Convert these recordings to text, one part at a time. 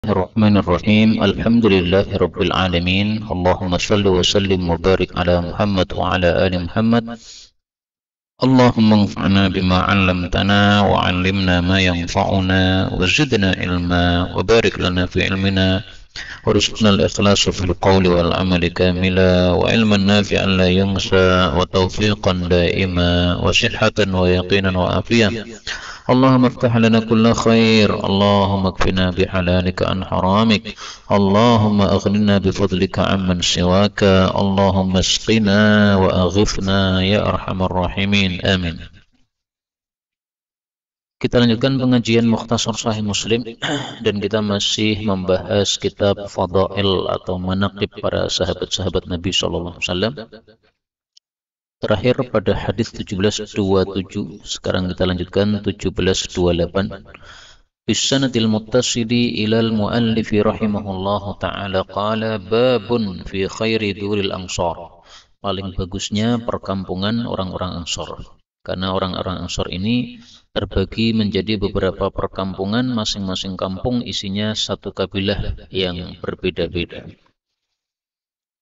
الرحمن الرحيم الحمد لله رب العالمين اللهم صل وسلم وبارك على محمد وعلى آل محمد اللهم انفعنا بما علمتنا وعلمنا ما ينفعنا وزدنا علما وبارك لنا في علمنا وارزقنا الإخلاص في القول والعمل كاملا وعلما نافعا لا ينسى وتوفيقا دائما وصحة ويقينا وعافية اللهم افتح لنا كل خير اللهم اكفنا بحلالك عن حرامك اللهم أغننا بفضلك عمن سواك اللهم اسقنا وأغثنا يا أرحم الراحمين آمين. Kita lanjutkan pengajian Mukhtasar Sahih Muslim dan kita masih membahas kitab Fadail atau manaqib para sahabat-sahabat Nabi sallallahu alaihi wasallam. Terakhir pada hadis 1727, sekarang kita lanjutkan 1728. Bisanadil muttasili ilal muallifi rahimahullahu ta'ala qala babun fi khairi duril ansar. Paling bagusnya perkampungan orang-orang Ansor. Karena orang-orang Ansor ini terbagi menjadi beberapa perkampungan, masing-masing kampung isinya satu kabilah yang berbeda-beda.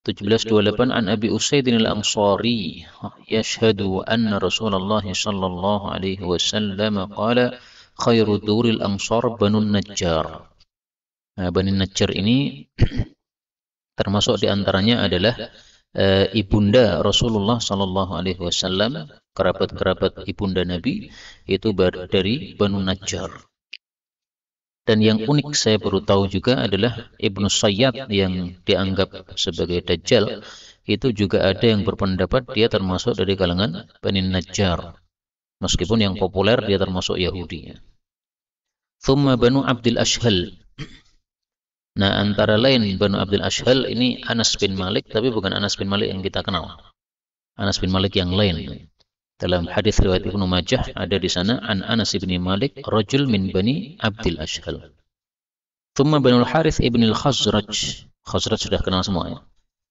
1728 an Abi Usaidin al-Ansari yashhadu anna Rasulullah sallallahu alaihi wasallam qala khairu duril ansar Banu Najjar. Nah, Banu Najjar ini termasuk diantaranya adalah ibunda Rasulullah sallallahu alaihi wasallam, kerabat-kerabat ibunda Nabi itu dari Banu Najjar. Dan yang unik saya baru tahu juga adalah Ibnu Sayyad yang dianggap sebagai Dajjal, itu juga ada yang berpendapat dia termasuk dari kalangan Bani Najjar. Meskipun yang populer dia termasuk Yahudi. Thumma Banu Abdul Ashhal. Nah, antara lain Banu Abdul Ashhal ini Anas bin Malik, tapi bukan Anas bin Malik yang kita kenal. Anas bin Malik yang lain. Dalam hadis riwayat Ibnu Majah ada di sana an Anas bin Malik rajul min Bani Abdul Ashhal. Thumma Banu Harith ibn al-Khazraj. Khazraj sudah kenal semua ya.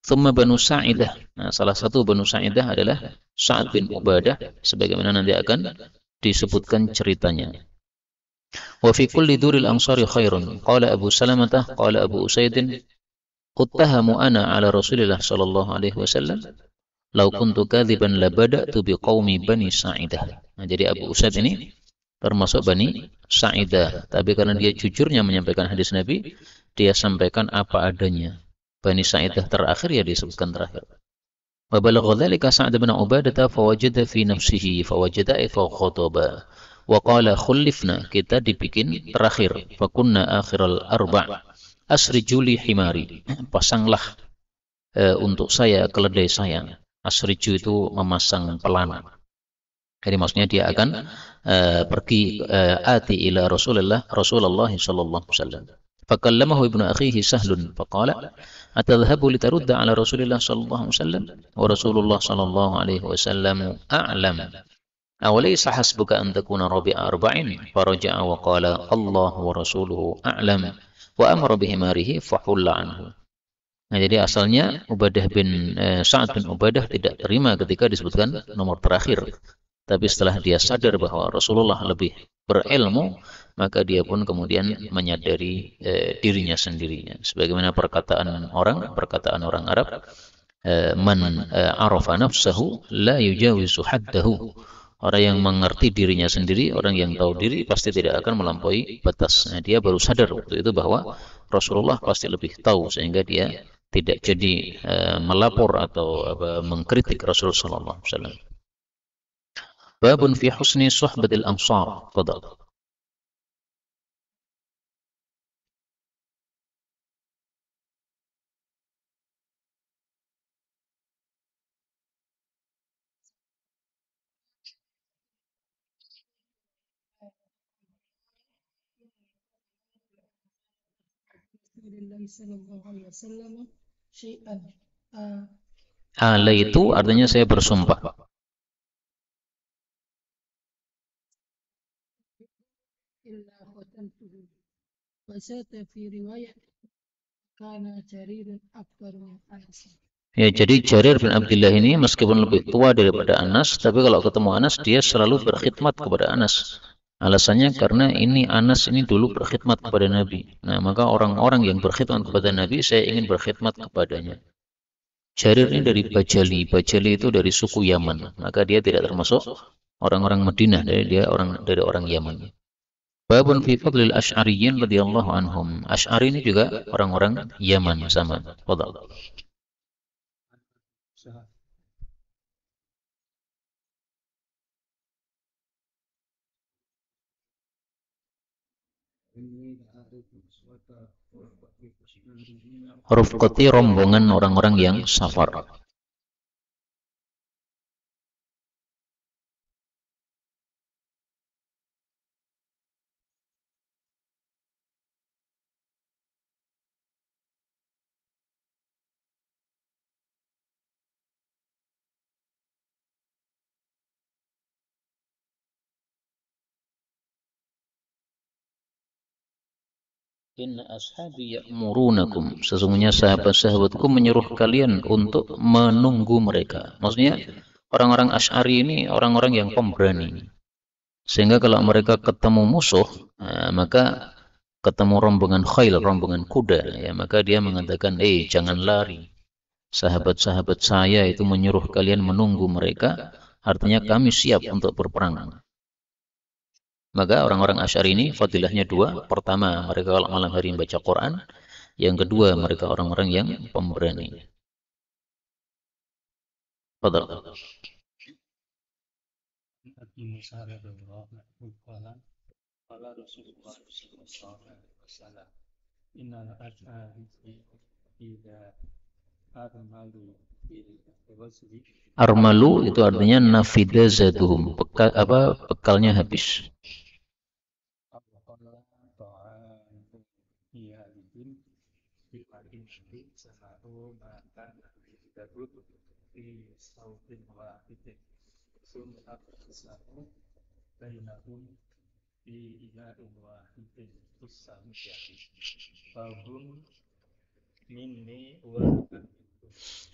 Thumma Banu Sa'idah. Nah, salah satu Banu Sa'idah adalah Sa'ad bin Ubadah, sebagaimana nanti akan disebutkan ceritanya. Wa fi kulli duril ansari khairun. Qala Abu Salamah, qala Abu Usaidin, quttahamu ana ala Rasulillah sallallahu alaihi wasallam. Lau kuntu kadziban labada'tu biqaumi Bani Sa'idah. Nah, jadi Abu Usaid ini termasuk Bani Sa'idah, tapi karena dia jujurnya menyampaikan hadis Nabi, dia sampaikan apa adanya. Bani Sa'idah terakhir ya disebutkan terakhir. Wa balagha dzalika Sa'd bin Ubadah fawajada fi nafsihi fawajada fa ghadaba wa qala khullifna, kita dibikin terakhir, fa kunna akhiral arba' asriju li himari, pasanglah untuk saya keledai saya. Asriju itu memasang pelana. Jadi maksudnya dia akan pergi ati ila Rasulullah sallallahu alaihi wasallam. Fakallamahu ibnu akhihi Sahlun faqala atadhhabu litarudda ala Rasulillah sallallahu alaihi wasallam wa Rasulullah sallallahu alaihi wasallam a'lam. Awalaysa hasbuka an takuna rabi'a arba'in faraja'a wa qala Allah wa rasuluhu a'lam wa amara bihimarihi fahulla anhu. Nah, jadi asalnya Ubadah bin Sa'ad bin Ubadah tidak terima ketika disebutkan nomor terakhir. Tapi setelah dia sadar bahwa Rasulullah lebih berilmu, maka dia pun kemudian menyadari dirinya sendirinya. Sebagaimana perkataan orang Arab, man arafa nafsahu la yujawizu haddahu. Orang yang mengerti dirinya sendiri, orang yang tahu diri pasti tidak akan melampaui batas. Nah, dia baru sadar waktu itu bahwa Rasulullah pasti lebih tahu, sehingga dia tidak jadi melapor atau mengkritik Rasulullah sallallahu alaihi wasallam. Babun fi husni suhbatil ansar. Fadhal. Ala itu artinya saya bersumpah. Ya, jadi Jarir bin Abdullah ini meskipun lebih tua daripada Anas, tapi kalau ketemu Anas dia selalu berkhidmat kepada Anas. Alasannya karena ini Anas ini dulu berkhidmat kepada Nabi. Nah, maka orang-orang yang berkhidmat kepada Nabi, saya ingin berkhidmat kepadanya. Jarir ini dari Bajali. Bajali itu dari suku Yaman. Maka dia tidak termasuk orang-orang Madinah, dari orang Yaman. Babun fi fadlil Asy'ariyyin radhiyallahu anhum. Asy'ari ini juga orang-orang Yaman sama. Fadhal. Rufqati rombongan orang-orang yang safar. Inna ashabi ya'murunakum. Sesungguhnya sahabat-sahabatku menyuruh kalian untuk menunggu mereka. Maksudnya orang-orang Asy'ari ini orang-orang yang pemberani. Sehingga kalau mereka ketemu musuh, maka ketemu rombongan khail, rombongan kuda, ya maka dia mengatakan, jangan lari. Sahabat-sahabat saya itu menyuruh kalian menunggu mereka, artinya kami siap untuk berperang. Maka orang-orang Asy'ari ini fadilahnya dua. Pertama, mereka kalau malam hari membaca Quran. Yang kedua, mereka orang-orang yang pemberani. Fadal. Armalu itu artinya nafida zaduhum, bekalnya habis.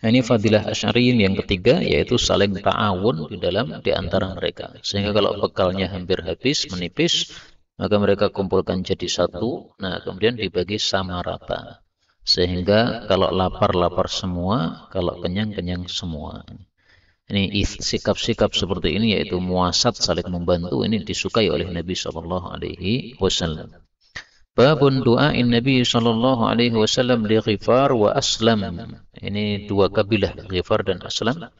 Nah, ini fadilah Asy'ariyin yang ketiga, yaitu saling ta'awun di antara mereka. Sehingga kalau bekalnya hampir habis, menipis, maka mereka kumpulkan jadi satu, nah kemudian dibagi sama rata. Sehingga kalau lapar, lapar semua, kalau kenyang, kenyang semua. Ini sikap-sikap seperti ini, yaitu muasat, saling membantu, ini disukai oleh Nabi SAW. Babun du'ain Nabi sallallahu alaihi wasallam li Ghifar wa Aslam. Ini dua kabilah, Ghifar dan Aslam.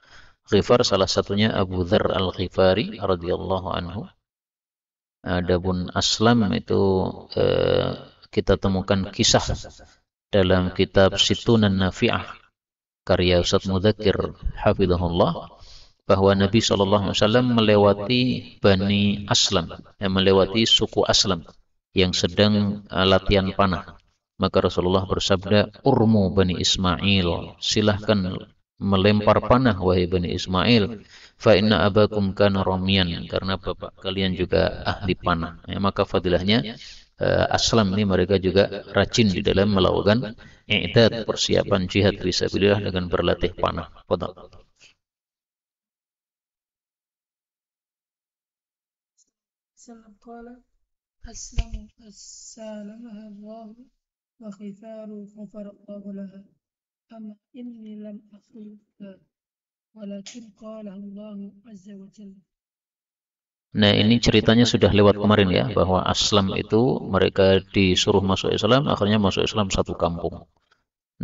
Ghifar salah satunya Abu Dzar Al-Ghifari radhiyallahu anhu. Adapun Aslam itu kita temukan kisah dalam kitab Situnan Nafi'ah karya Ustaz Mudzakir hafizahullah, bahwa Nabi sallallahu alaihi wasallam melewati Bani Aslam, melewati suku Aslam yang sedang latihan panah. Maka Rasulullah bersabda, "Urmu Bani Ismail, silahkan melempar panah wahai Bani Ismail, fa inna abakum kana ramiyan, karena bapak kalian juga ahli panah." Maka fadilahnya Aslam ini mereka juga rajin di dalam melakukan i'dad, persiapan jihad fisabilillah dengan berlatih panah. Fadhal. أسلم سالمها الله وخفار غفر الله لها أما إني لم أخلقها ولكن قالها الله عز وجل. Nah, ini ceritanya sudah lewat kemarin ya, bahwa Aslam itu mereka disuruh masuk Islam, akhirnya masuk Islam satu kampung.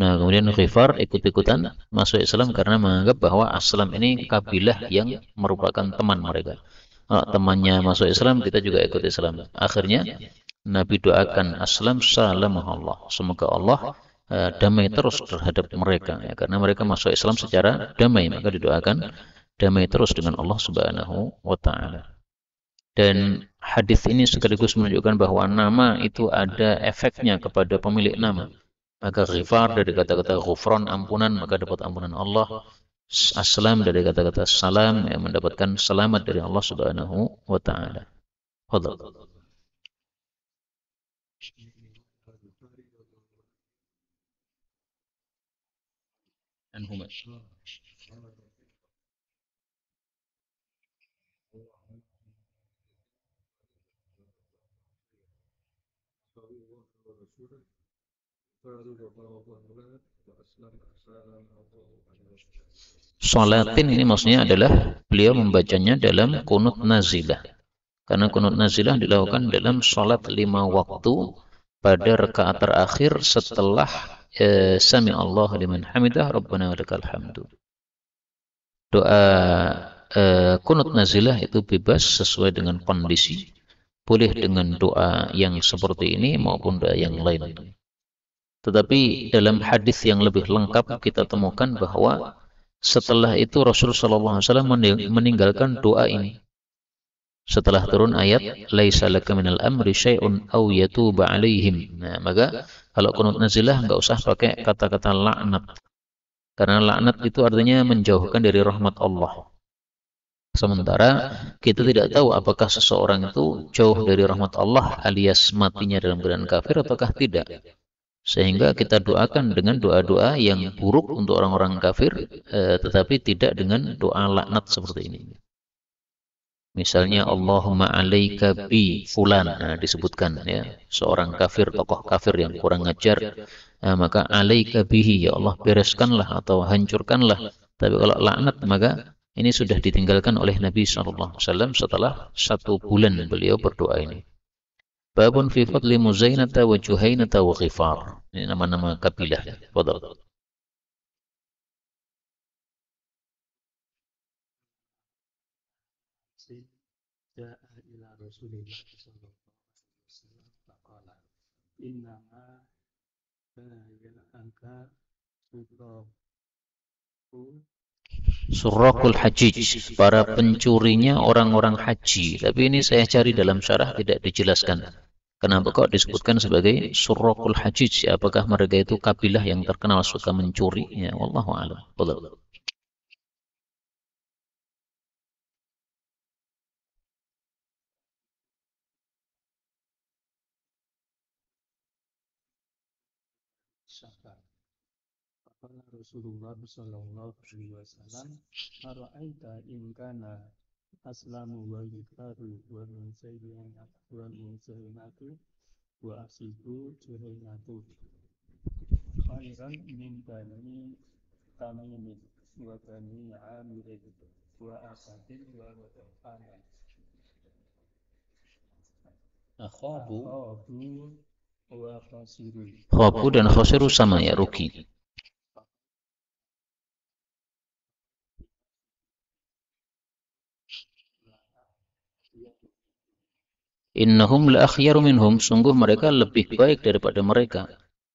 Nah, kemudian Ghifar ikut-ikutan masuk Islam karena menganggap bahwa Aslam ini kabilah yang merupakan teman mereka. Temannya masuk Islam, kita juga ikut Islam. Akhirnya Nabi doakan Aslam salamahullah, semoga Allah damai terus terhadap mereka, ya, karena mereka masuk Islam secara damai, maka didoakan damai terus dengan Allah Subhanahu wa taala. Dan hadis ini sekaligus menunjukkan bahwa nama itu ada efeknya kepada pemilik nama. Maka Ghifar dari kata-kata ghufran, ampunan, maka dapat ampunan Allah. Aslam dari kata-kata salam, yang mendapatkan selamat dari Allah Subhanahu wa taala. Fadhal. Anhuma. Sholatin ini maksudnya adalah beliau membacanya dalam kunut nazilah. Karena kunut nazilah dilakukan dalam sholat 5 waktu pada rakaat terakhir setelah Sami Allah liman hamidah Rabbana walakal hamdu. Doa kunut nazilah itu bebas sesuai dengan kondisi. Boleh dengan doa yang seperti ini maupun doa yang lain. Tetapi dalam hadis yang lebih lengkap kita temukan bahwa setelah itu Rasulullah SAW meninggalkan doa ini. Setelah turun ayat laisa laka minal amri syai'un aw yatuba 'alaihim. Nah, maka kalau kunut nazilah enggak usah pakai kata-kata laknat. Karena laknat itu artinya menjauhkan dari rahmat Allah. Sementara kita tidak tahu apakah seseorang itu jauh dari rahmat Allah alias matinya dalam keadaan kafir ataukah tidak. Sehingga kita doakan dengan doa-doa yang buruk untuk orang-orang kafir, tetapi tidak dengan doa laknat seperti ini. Misalnya Allahumma alaika bi fulan, nah, disebutkan ya seorang kafir, tokoh kafir yang kurang ajar, maka alaika bihi, ya Allah bereskanlah atau hancurkanlah. Tapi kalau laknat maka ini sudah ditinggalkan oleh Nabi SAW setelah 1 bulan beliau berdoa ini. Babun fi fadli Muzainata wa Juhainata wa Ghifar. Ini nama-nama kabilah. Fadal. Ja'a ila Rasulillah sallallahu alaihi wasallam faqala innama angka Surrakul Hajij, para pencurinya orang-orang haji. Tapi ini saya cari dalam syarah tidak dijelaskan. Kenapa kok disebutkan sebagai Surrakul Hajij? Apakah mereka itu kabilah yang terkenal suka mencuri? Ya, wallahu a'lam. Betul. Qala Rasulullah sallallahu alaihi wasallam ara'aita in kana aslamu wa yikaru wa musayyinatu wa asibu juhainatu khairan min bani tamimin wa bani amirin wa asadin wa wadafana Khabu wa khasiru. Khabu dan khasiru sama ya, rugi. Innahum la akhyaru minhum, sungguh mereka lebih baik daripada mereka.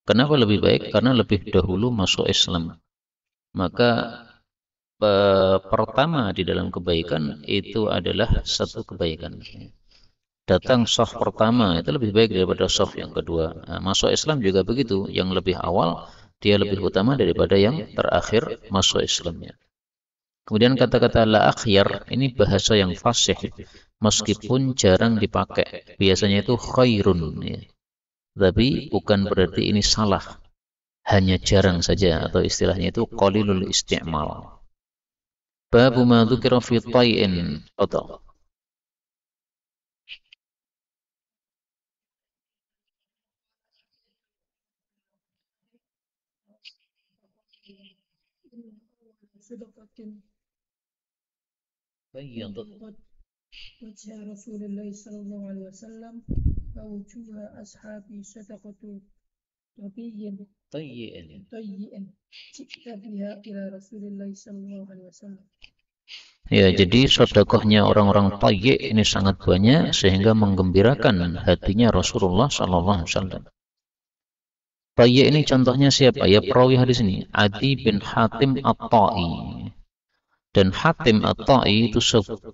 Kenapa lebih baik? Karena lebih dahulu masuk Islam. Maka pertama di dalam kebaikan itu adalah satu kebaikan. Datang saf pertama itu lebih baik daripada saf yang kedua. Nah, masuk Islam juga begitu. Yang lebih awal dia lebih utama daripada yang terakhir masuk Islamnya. Kemudian kata-kata la akhyar ini bahasa yang fasih, meskipun jarang dipakai. Biasanya itu khairun, ya. Tapi bukan berarti ini salah, hanya jarang saja, atau istilahnya itu qalilul isti'mal. Babu ma dzukira fi tay'in. Atau وجه رسول الله صلى الله عليه وسلم ووجوه أصحابه صدقة طيئا جئت بها إلى رسول الله صلى الله عليه وسلم. Ya, jadi sedekahnya orang-orang Tayyi ini sangat banyak sehingga menggembirakan hatinya Rasulullah sallallahu alaihi wasallam. Tayyi ini contohnya siapa? Ya, perawi hadis ini Adi bin Hatim At-Ta'i. Dan Hatim At-Ta'i itu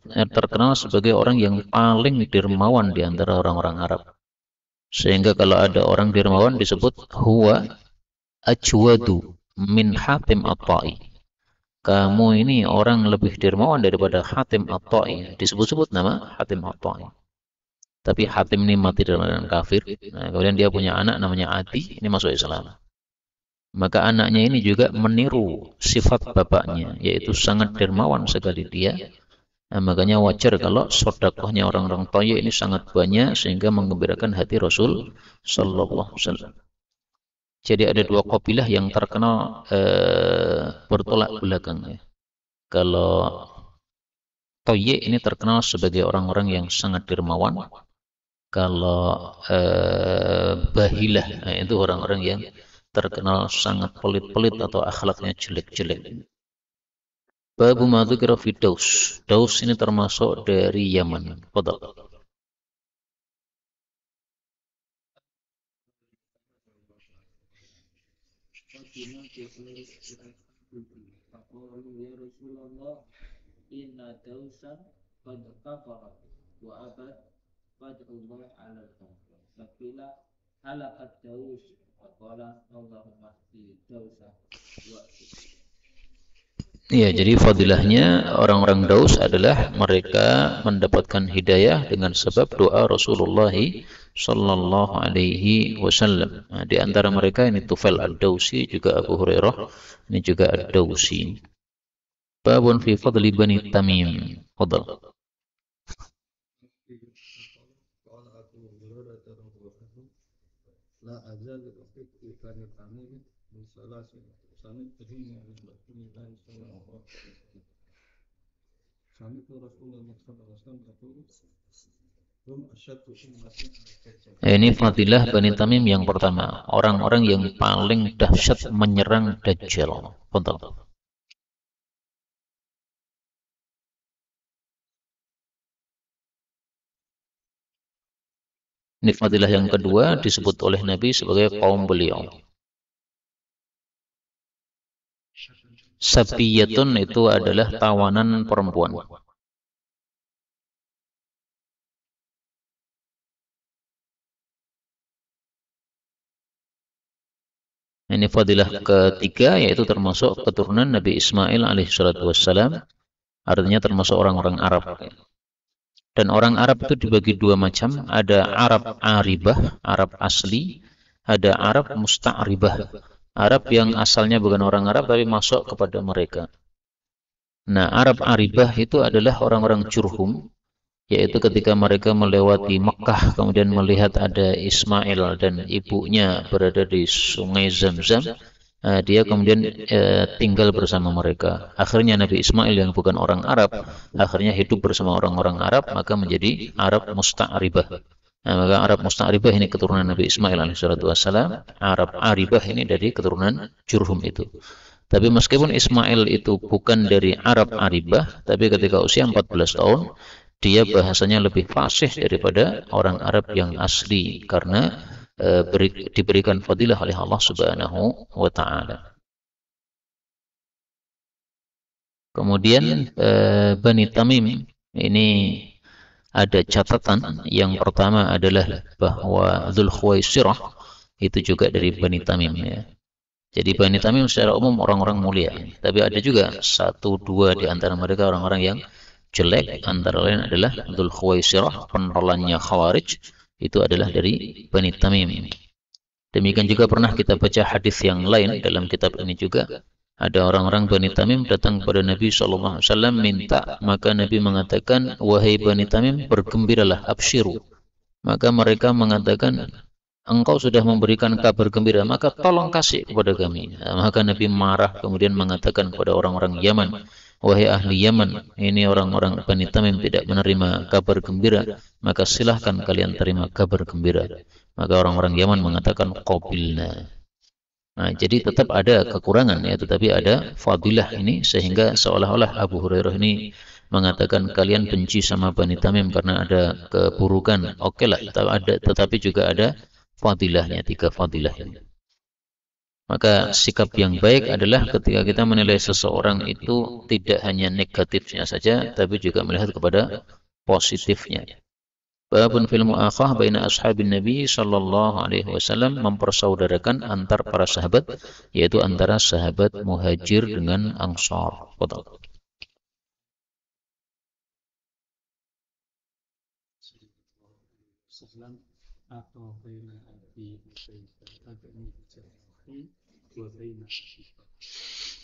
terkenal sebagai orang yang paling dermawan di antara orang-orang Arab. Sehingga kalau ada orang dermawan disebut huwa ajwadu min Hatim At-Ta'i. Kamu ini orang lebih dermawan daripada Hatim At-Ta'i. Disebut-sebut nama Hatim At-Ta'i. Tapi Hatim ini mati dalam keadaan kafir. Nah, kemudian dia punya anak namanya Adi, ini masuk Islam. Maka anaknya ini juga meniru sifat bapaknya, yaitu sangat dermawan sekali dia. Nah, makanya wajar kalau sedekahnya orang-orang Toye ini sangat banyak sehingga menggembirakan hati Rasul Sallallahu Alaihi Wasallam. Jadi ada dua kabilah yang terkenal bertolak belakang. Ya. Kalau Toye ini terkenal sebagai orang-orang yang sangat dermawan. Kalau Bahilah, nah, itu orang-orang yang terkenal sangat pelit-pelit atau akhlaknya jelek-jelek. Babu madzukira fi Daus. Daus ini termasuk dari Yaman. Fadal. Inna dausan qad kafara wa abad fad'ullah 'ala al-kafir. Fakila halakat daus faqala Allahumma hdi dausa wa Ya, jadi fadilahnya orang-orang Daus adalah mereka mendapatkan hidayah dengan sebab doa Rasulullah Sallallahu Alaihi Wasallam. Nah, di antara mereka ini Tufail ad-Dausi, juga Abu Hurairah, ini juga ad-Dausi. Babun fi fadli Bani Tamim. Fadal. لا أزال أحب بني تميم من ثلاث سمعت من رسول الله صلى الله عليه وسلم سمعت رسول الله صلى الله عليه وسلم يقول هم أشد أمتي Ini fadilah Bani Tamim yang pertama, orang-orang yang paling dahsyat menyerang Dajjal. Fadal. Ini fadilah yang kedua disebut oleh Nabi sebagai kaum beliau. Sabiyatun itu adalah tawanan perempuan. Ini fadilah ketiga, yaitu termasuk keturunan Nabi Ismail alaihissalatu wassalam, artinya termasuk orang-orang Arab. Dan orang Arab itu dibagi dua macam, ada Arab Aribah, Arab asli, ada Arab Musta'ribah, Arab yang asalnya bukan orang Arab tapi masuk kepada mereka. Nah, Arab Aribah itu adalah orang-orang Jurhum, yaitu ketika mereka melewati Mekah kemudian melihat ada Ismail dan ibunya berada di sungai Zamzam, dia kemudian tinggal bersama mereka. Akhirnya Nabi Ismail yang bukan orang Arab akhirnya hidup bersama orang-orang Arab, maka menjadi Arab Musta'ribah. Nah, maka Arab Musta'ribah ini keturunan Nabi Ismail alaihissalam. Arab Aribah ini dari keturunan Jurhum itu. Tapi meskipun Ismail itu bukan dari Arab Aribah, tapi ketika usia 14 tahun dia bahasanya lebih fasih daripada orang Arab yang asli karena diberikan fadilah oleh Allah Subhanahu wa taala. Kemudian Bani Tamim ini ada catatan. Yang pertama adalah bahwa Dzul Khuwaisirah itu juga dari Bani Tamim, ya. Jadi Bani Tamim secara umum orang-orang mulia, tapi ada juga satu dua di antara mereka orang-orang yang jelek, antara lain adalah Dzul Khuwaisirah, penerolannya Khawarij, itu adalah dari Bani Tamim. Demikian juga pernah kita baca hadis yang lain dalam kitab ini juga. Ada orang-orang Bani Tamim datang kepada Nabi SAW minta, maka Nabi mengatakan, wahai Bani Tamim, bergembiralah, absyiru. Maka mereka mengatakan, engkau sudah memberikan kabar gembira, maka tolong kasih kepada kami. Maka Nabi marah kemudian mengatakan kepada orang-orang Yaman, wahai ahli Yaman, ini orang-orang Bani Tamim tidak menerima kabar gembira, maka silahkan kalian terima kabar gembira. Maka orang-orang Yaman mengatakan qabilna. Nah, jadi tetap ada kekurangan, ya, tetapi ada fadilah ini, sehingga seolah-olah Abu Hurairah ini mengatakan kalian benci sama Bani Tamim karena ada keburukan. Oke lah, tetapi juga ada fadilahnya, 3 fadilah ini. Maka sikap yang baik adalah ketika kita menilai seseorang itu tidak hanya negatifnya saja, tapi juga melihat kepada positifnya. Babun fil mu'akhah baina ashabin Nabi sallallahu alaihi wasallam, mempersaudarakan antar para sahabat, yaitu antara sahabat Muhajir dengan Ansar.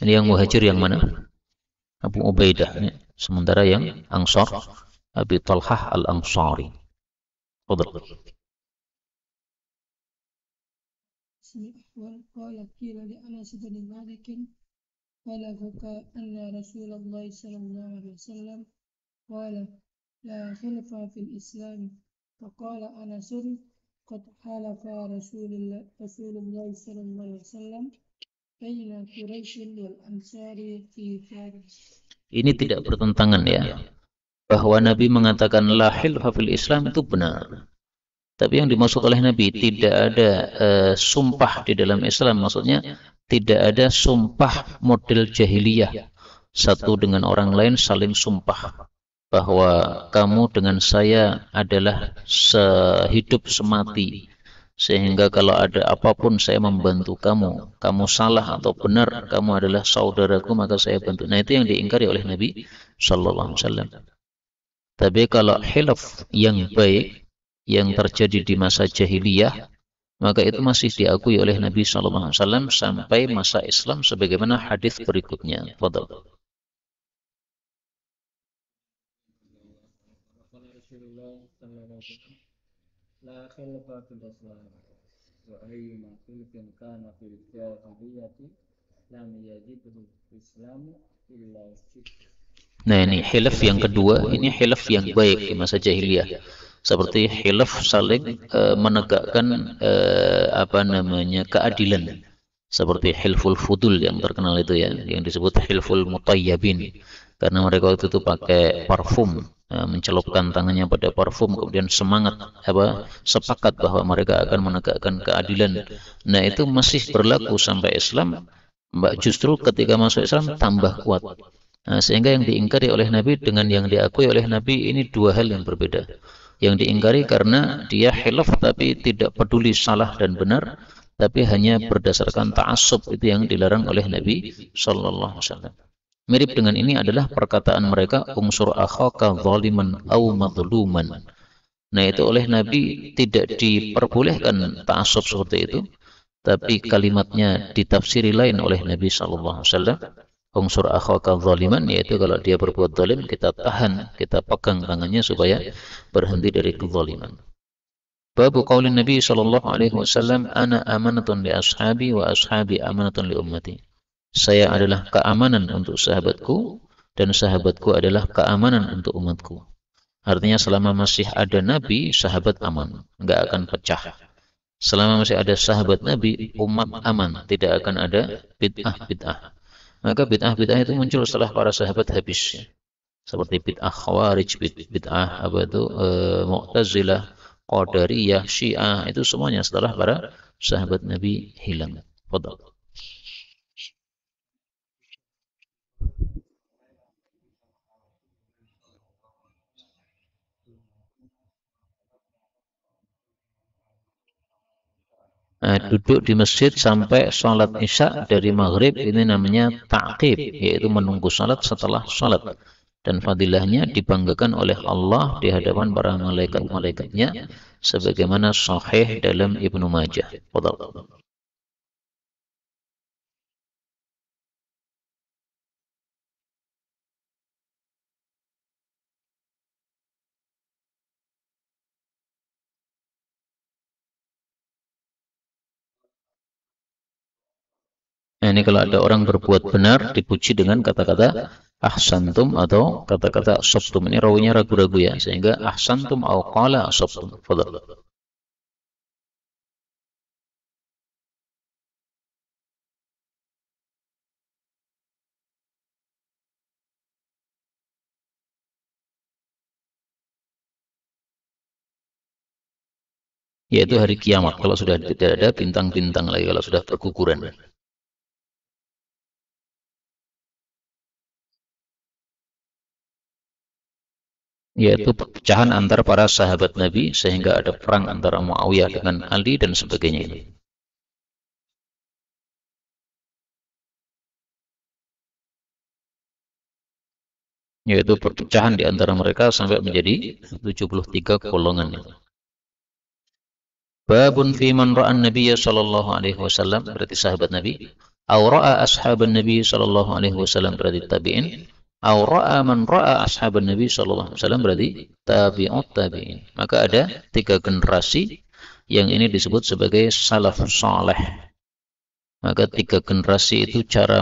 Ini yang Muhajir yang mana? Abu Ubaidah. Sementara yang Ansar Abi Talhah Al-Ansari. Fadhal. قال قيل لأنس بن مالك بلغك أن رسول الله صلى الله عليه وسلم قال لا خلف في الإسلام فقال أنس قد حلف رسول الله صلى الله عليه وسلم بين قريش والأنصار في فارس. Ini tidak bertentangan ya, bahwa Nabi mengatakan la hilfa fil Islam itu benar. Tapi yang dimaksud oleh Nabi tidak ada sumpah di dalam Islam, maksudnya tidak ada sumpah model jahiliyah. Satu dengan orang lain saling sumpah bahwa kamu dengan saya adalah sehidup semati, sehingga kalau ada apapun saya membantu kamu, kamu salah atau benar, kamu adalah saudaraku maka saya bantu. Nah, itu yang diingkari oleh Nabi sallallahu alaihi wasallam. Tapi kalau hilaf yang baik yang terjadi di masa jahiliyah, maka itu masih diakui oleh Nabi sallallahu alaihi wasallam sampai masa Islam sebagaimana hadis berikutnya. Fadhal. لا خلف في الإسلام وأيما خلف كان في الجاهلية لم يجده الإسلام إلا الشرك. Nah, ini hilaf yang kedua, ini hilaf yang baik di masa jahiliyah. Seperti hilaf saling menegakkan keadilan. Seperti hilful fudul yang terkenal itu ya, yang disebut hilful mutayyabin. Karena mereka waktu itu pakai parfum, mencelupkan tangannya pada parfum, kemudian sepakat bahwa mereka akan menegakkan keadilan. Nah, itu masih berlaku sampai Islam. Justru ketika masuk Islam tambah kuat. Nah, sehingga yang diingkari oleh Nabi dengan yang diakui oleh Nabi ini dua hal yang berbeda. Yang diingkari karena dia hilaf tapi tidak peduli salah dan benar, tapi hanya berdasarkan ta'assub, itu yang dilarang oleh Nabi sallallahu alaihi wasallam. Mirip dengan ini adalah perkataan mereka umsur akhaka zaliman aw madluman. Nah, itu oleh Nabi tidak diperbolehkan ta'assub seperti itu, tapi kalimatnya ditafsiri lain oleh Nabi sallallahu alaihi wasallam. Unsur akhaka zaliman, yaitu kalau dia berbuat zalim kita tahan, kita pegang tangannya supaya berhenti dari kezaliman. Babu qaulin Nabi sallallahu alaihi wasallam, ana amanatun li ashabi wa ashabi amanatun li ummati. Saya adalah keamanan untuk sahabatku dan sahabatku adalah keamanan untuk umatku. Artinya selama masih ada Nabi, sahabat aman, enggak akan pecah. Selama masih ada sahabat Nabi, umat aman, tidak akan ada bid'ah-bid'ah. Maka bid'ah-bid'ah itu muncul setelah para sahabat habis, seperti bid'ah Khawarij, bid'ah Mu'tazilah, Qadariyah, Syiah, itu semuanya setelah para sahabat Nabi hilang. Fadhal. Duduk di masjid sampai sholat isya dari maghrib, ini namanya ta'qib, yaitu menunggu sholat setelah sholat. Dan fadilahnya dibanggakan oleh Allah di hadapan para malaikat-malaikatnya, sebagaimana sahih dalam Ibnu Majah. Fadhal. Nah, ini kalau ada orang berbuat benar dipuji dengan kata-kata ahsantum atau kata-kata asabtum. Ini rawinya ragu-ragu ya, sehingga ahsantum au qala asabtum. Fadhal. Yaitu hari kiamat, kalau sudah tidak ada bintang-bintang lagi, kalau sudah berguguran. Yaitu perpecahan antara para sahabat Nabi, sehingga ada perang antara Muawiyah dengan Ali dan sebagainya ini. Yaitu perpecahan di antara mereka sampai menjadi 73 golongan. Babun fi man ra'an Nabiyya sallallahu alaihi wasallam, berarti sahabat Nabi, aw ra'a ashaban Nabi sallallahu alaihi wasallam, berarti tabi'in, Au ra'a man ra'a ashaban Nabi sallallahu alaihi wasallam, berarti tabi'ut tabi'in. Maka ada 3 generasi yang ini disebut sebagai salaf saleh. Maka 3 generasi itu cara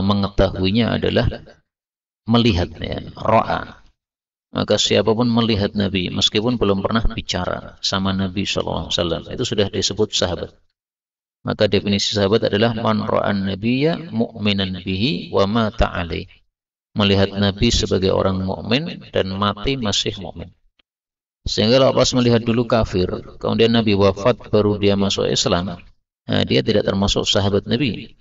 mengetahuinya adalah melihat, ya, ra'a. Maka siapapun melihat Nabi meskipun belum pernah bicara sama Nabi sallallahu alaihi wasallam, itu sudah disebut sahabat. Maka definisi sahabat adalah man ra'an nabiyya mu'minan bihi wa mata alaih. Melihat Nabi sebagai orang mukmin dan mati masih mukmin. Sehingga kalau pas melihat dulu kafir, kemudian Nabi wafat baru dia masuk Islam, nah, dia tidak termasuk sahabat Nabi,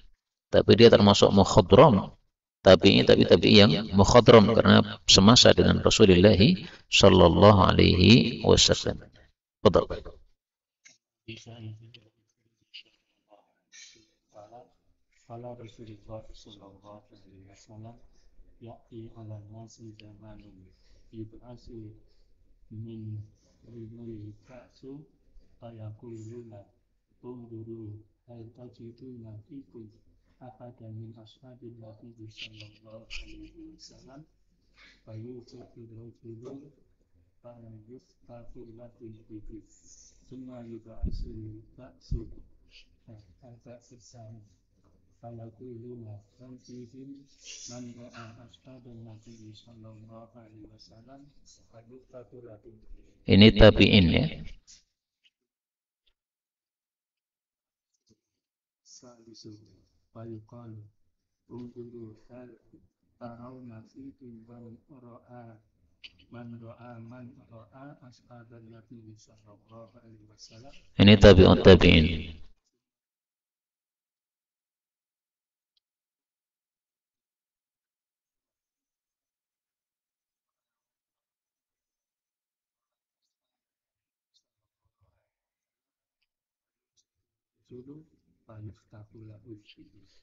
tapi dia termasuk mukhadram. Tapi yang mukhadram karena semasa dengan Rasulullah sallallahu alaihi wasallam. Betul. Qala Rasulullah sallallahu alaihi wasallam ya'ti 'ala nasi zamanun yub'asu min rijli ka'su fayaquluna unduru hal tajiduna fikum ahadan min ashabil Nabi sallallahu alaihi wasallam fayusifu rajulun fayustafu lakum fikum thumma yub'asu ka'su al-ka'su sami fayaquluna man fihim man ra'a ashaban Nabi sallallahu alaihi wasallam fayustafu lakum. Ini tabi'in, ya. Salisu fayuqalu unduru hal tarawna fikum man ra'a ashaban Nabi sallallahu alaihi wasallam. Ini tabi'ut tabi'in.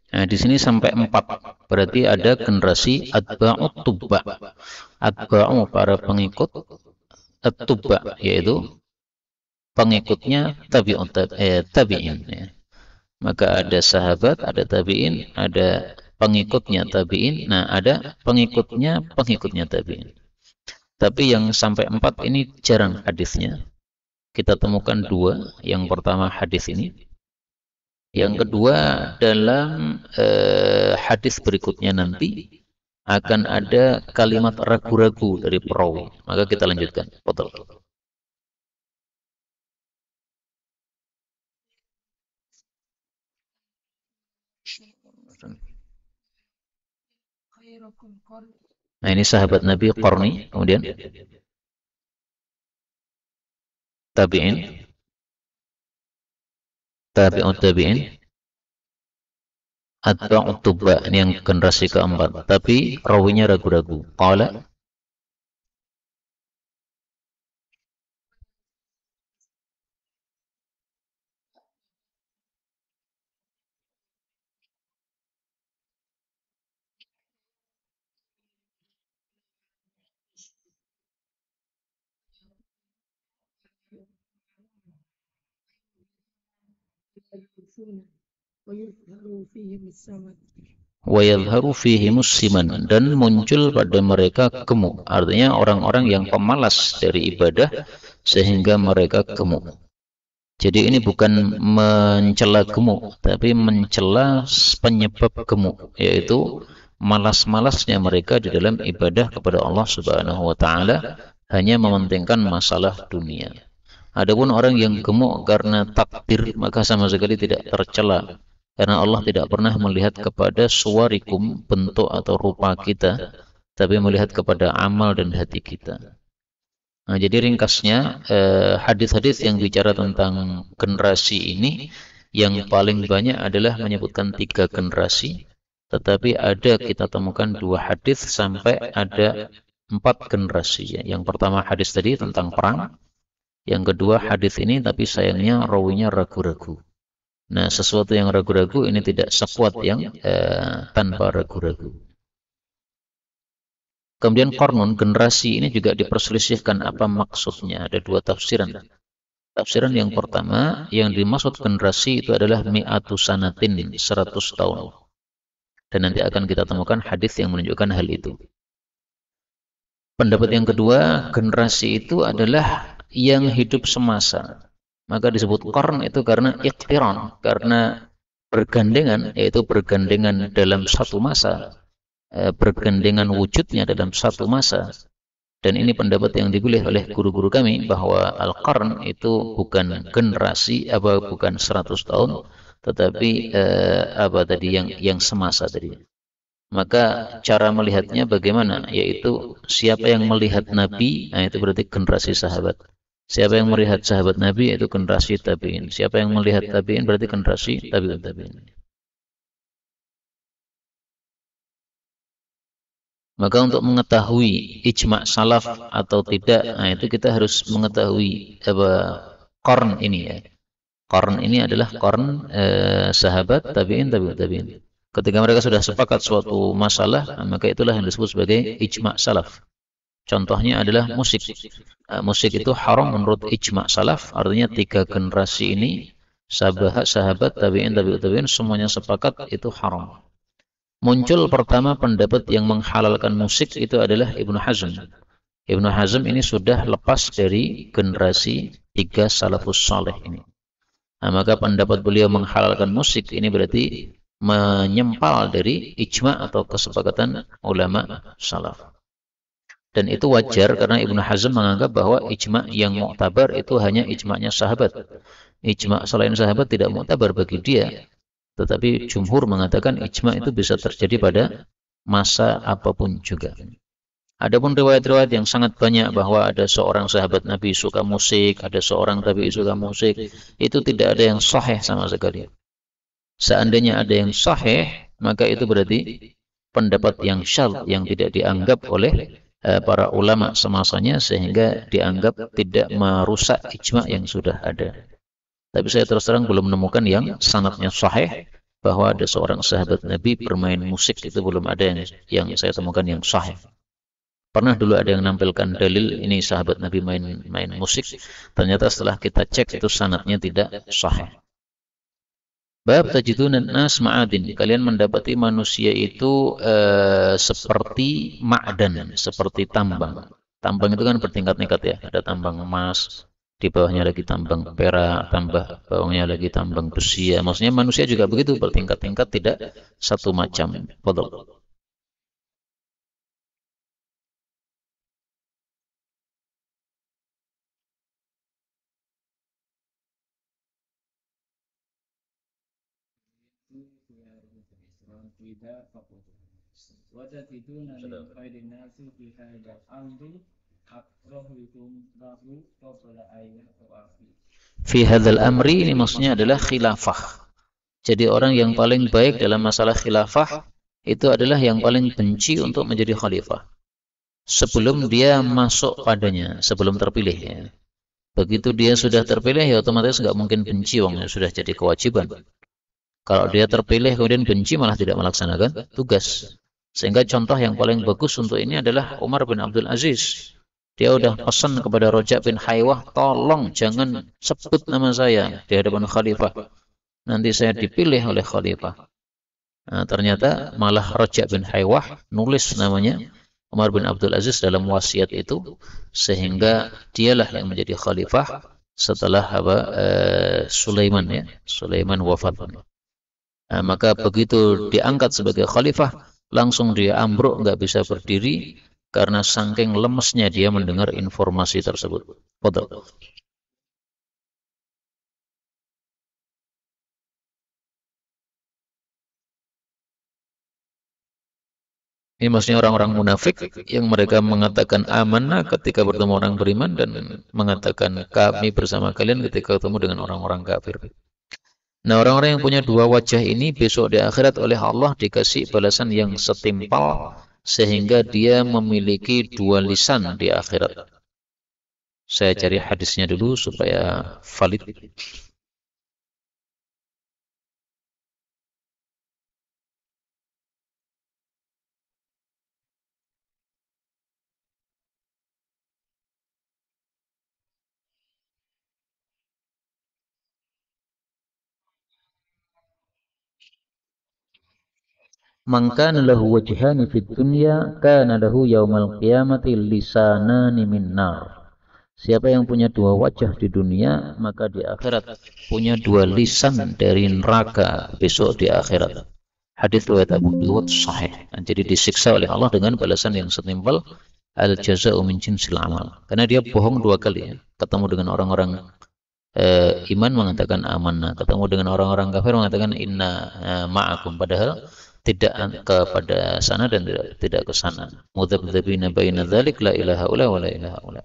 Nah, di sini sampai 4. Berarti ada generasi atba'ut tubba. Atba'u para pengikut, at-tubba yaitu pengikutnya tabi'in, ya. Maka ada sahabat, ada tabi'in, ada pengikutnya tabi'in, nah ada pengikutnya tabi'in. Tapi yang sampai 4 ini jarang hadisnya. Kita temukan 2. Yang pertama hadis ini. Yang kedua dalam hadis berikutnya nanti akan ada kalimat ragu-ragu dari perawi. Maka kita lanjutkan. Betul. Nah, ini sahabat Nabi qarni, kemudian tabi'in, tabi'ut tabi'in, atba'ut tubba, ini yang generasi keempat. Tapi rawinya ragu-ragu. Qala wa yadhharu fihi musiman, dan muncul pada mereka gemuk. Artinya orang-orang yang pemalas dari ibadah sehingga mereka gemuk. Jadi ini bukan mencela gemuk, tapi mencela penyebab gemuk, yaitu malas-malasnya mereka di dalam ibadah kepada Allah Subhanahu wa taala, hanya mementingkan masalah dunia. Adapun orang yang gemuk karena takdir, maka sama sekali tidak tercela, karena Allah tidak pernah melihat kepada suwarikum, bentuk atau rupa kita, tapi melihat kepada amal dan hati kita. Nah, jadi ringkasnya hadis-hadis yang bicara tentang generasi ini yang paling banyak adalah menyebutkan 3 generasi, tetapi ada kita temukan 2 hadis sampai ada 4 generasi. Yang pertama hadis tadi tentang perang, yang kedua hadis ini tapi sayangnya rawinya ragu-ragu. Nah, sesuatu yang ragu-ragu ini tidak sekuat yang tanpa ragu-ragu. Kemudian qarnun, generasi ini juga diperselisihkan apa maksudnya. Ada 2 tafsiran. Tafsiran yang pertama, yang dimaksud generasi itu adalah mi'atu sanatin, 100 tahun. Dan nanti akan kita temukan hadis yang menunjukkan hal itu. Pendapat yang kedua, generasi itu adalah yang hidup semasa. Maka disebut qarn itu karena iqtiran, karena bergandengan, yaitu bergandengan dalam satu masa, bergandengan wujudnya dalam satu masa. Dan ini pendapat yang dipilih oleh guru-guru kami bahwa al-qarn itu bukan generasi, bukan 100 tahun, tetapi yang semasa tadi. Maka cara melihatnya bagaimana? Yaitu siapa yang melihat Nabi, nah itu berarti generasi sahabat. Siapa yang melihat sahabat Nabi, itu generasi tabi'in. Siapa yang melihat tabi'in, berarti generasi tabi'ut tabi'in. Maka untuk mengetahui ijma' salaf atau tidak, nah itu kita harus mengetahui qarn ini ya. Qarn ini adalah qarn sahabat tabi'in, tabi'ut tabi'in. Ketika mereka sudah sepakat suatu masalah, maka itulah yang disebut sebagai ijma' salaf. Contohnya adalah musik. Musik itu haram menurut ijma' salaf, artinya 3 generasi ini, sahabat, tabi'in, tabi'ut tabi'in, semuanya sepakat itu haram. Muncul pertama pendapat yang menghalalkan musik itu adalah Ibnu Hazm. Ibnu Hazm ini sudah lepas dari generasi 3 salafus saleh ini. Nah, maka pendapat beliau menghalalkan musik ini berarti menyempal dari ijma' atau kesepakatan ulama salaf. Dan itu wajar karena Ibnu Hazm menganggap bahwa ijma' yang mu'tabar itu hanya ijma'nya sahabat. Ijma' selain sahabat tidak mu'tabar bagi dia. Tetapi jumhur mengatakan ijma' itu bisa terjadi pada masa apapun juga. Adapun riwayat-riwayat yang sangat banyak bahwa ada seorang sahabat Nabi suka musik, ada seorang tabi'i suka musik, itu tidak ada yang sahih sama sekali. Seandainya ada yang sahih, maka itu berarti pendapat yang syadz yang tidak dianggap oleh para ulama semasanya, sehingga dianggap tidak merusak ijma' yang sudah ada. Tapi saya terus terang belum menemukan yang sanadnya sahih bahwa ada seorang sahabat Nabi bermain musik, itu belum ada yang saya temukan yang sahih. Pernah dulu ada yang nampilkan dalil ini sahabat Nabi main musik, ternyata setelah kita cek itu sanadnya tidak sahih. Bab tajidunan nas ma'adin. Kalian mendapati manusia itu seperti ma'dan, seperti tambang. Tambang itu kan bertingkat-tingkat ya. Ada tambang emas, di bawahnya lagi tambang perak, bawahnya lagi tambang besi. Ya. Maksudnya manusia juga begitu, bertingkat-tingkat, tidak satu macam. Fadhal. Fi hadzal amri ini maksudnya adalah khilafah. Jadi orang yang paling baik dalam masalah khilafah itu adalah yang paling benci untuk menjadi khalifah. Sebelum dia masuk padanya, sebelum terpilih ya. Begitu dia sudah terpilih ya otomatis nggak mungkin benci, wong sudah jadi kewajiban. Kalau dia terpilih kemudian benci malah tidak melaksanakan tugas. Sehingga contoh yang paling bagus untuk ini adalah Umar bin Abdul Aziz. Dia udah pesan kepada Roja bin Haywah, tolong jangan sebut nama saya di hadapan khalifah. Nanti saya dipilih oleh khalifah. Nah, ternyata malah Roja bin Haywah nulis namanya Umar bin Abdul Aziz dalam wasiat itu, sehingga dialah yang menjadi khalifah setelah Sulaiman ya, Sulaiman wafat. Nah, maka begitu diangkat sebagai khalifah, langsung dia ambruk, nggak bisa berdiri karena saking lemesnya dia mendengar informasi tersebut. Fadhal. Ini maksudnya orang-orang munafik yang mereka mengatakan amanah ketika bertemu orang beriman dan mengatakan kami bersama kalian ketika bertemu dengan orang-orang kafir. Nah, orang-orang yang punya dua wajah ini besok di akhirat oleh Allah dikasih balasan yang setimpal sehingga dia memiliki dua lisan di akhirat. Saya cari hadisnya dulu supaya valid. Man kana lahu wajhani fid dunya kana lahu yaumal qiyamati lisanani min nar. Siapa yang punya dua wajah di dunia, maka di akhirat punya dua lisan dari neraka besok di akhirat. Hadis riwayat Abu Dawud sahih. Jadi disiksa oleh Allah dengan balasan yang setimpal, al jazaa'u min jinsil amal. Karena dia bohong dua kali ya. Ketemu dengan orang-orang iman mengatakan amanah, ketemu dengan orang-orang kafir mengatakan inna ma'akum, padahal tidak kepada sana dan tidak ke sana. Mudzabdzabina baina dzalik la ilaha illa wa la ilaha illa.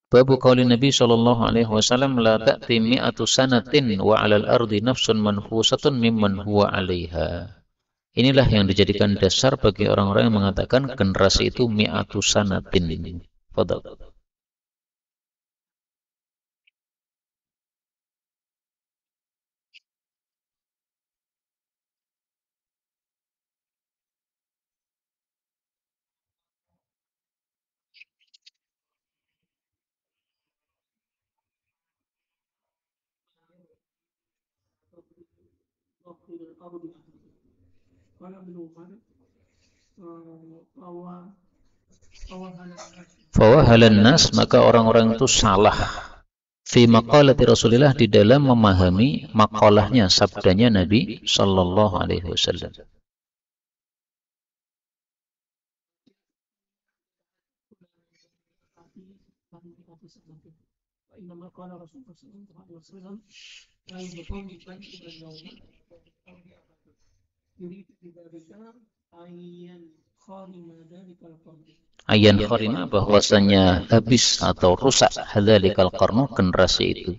Babu qauli Nabi sallallahu alaihi wasallam la ta'ti mi'atu sanatin wa 'alal ardi nafsun manfusatun mimman huwa 'alaiha. Inilah yang dijadikan dasar bagi orang-orang yang mengatakan generasi itu mi'atu sanatin. Fadhal. Fawahalan nas, maka orang-orang itu salah fi maqalati Rasulillah, di dalam memahami makalahnya, sabdanya Nabi sallallahu alaihi wasallam. Ayan kharima, bahwasanya habis atau rusak hadzalikal qarnu, generasi itu.